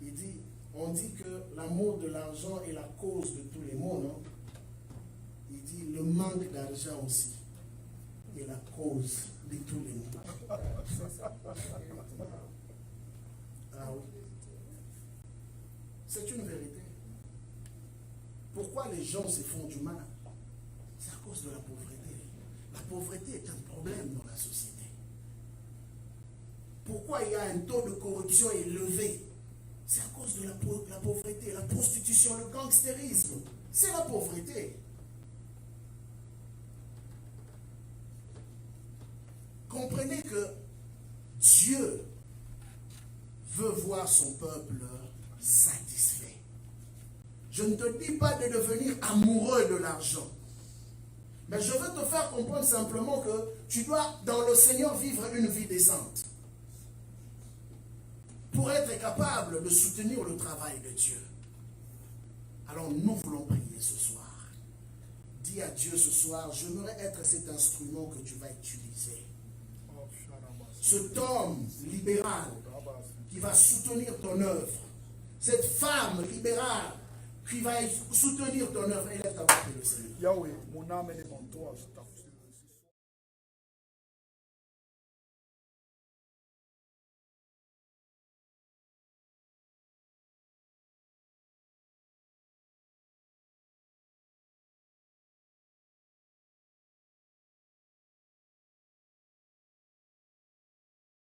Il dit, on dit que l'amour de l'argent est la cause de tous les maux, non? Il dit, le manque d'argent aussi est la cause de tous les maux. Ah oui. C'est une vérité. Pourquoi les gens se font du mal? C'est à cause de la pauvreté. La pauvreté est un problème dans la société. Pourquoi il y a un taux de corruption élevé? C'est à cause de la pauvreté, la prostitution, le gangstérisme. C'est la pauvreté. Comprenez que Dieu veut voir son peuple satisfait. Je ne te dis pas de devenir amoureux de l'argent. Mais je veux te faire comprendre simplement que tu dois, dans le Seigneur, vivre une vie décente. Pour être capable de soutenir le travail de Dieu. Alors nous voulons prier ce soir. Dis à Dieu ce soir, j'aimerais être cet instrument que tu vas utiliser. Cet homme libéral qui va soutenir ton œuvre. Cette femme libérale qui va soutenir ton œuvre. Élève ta voix, le Seigneur. Yahweh, mon âme et mon toi, je t'appelle.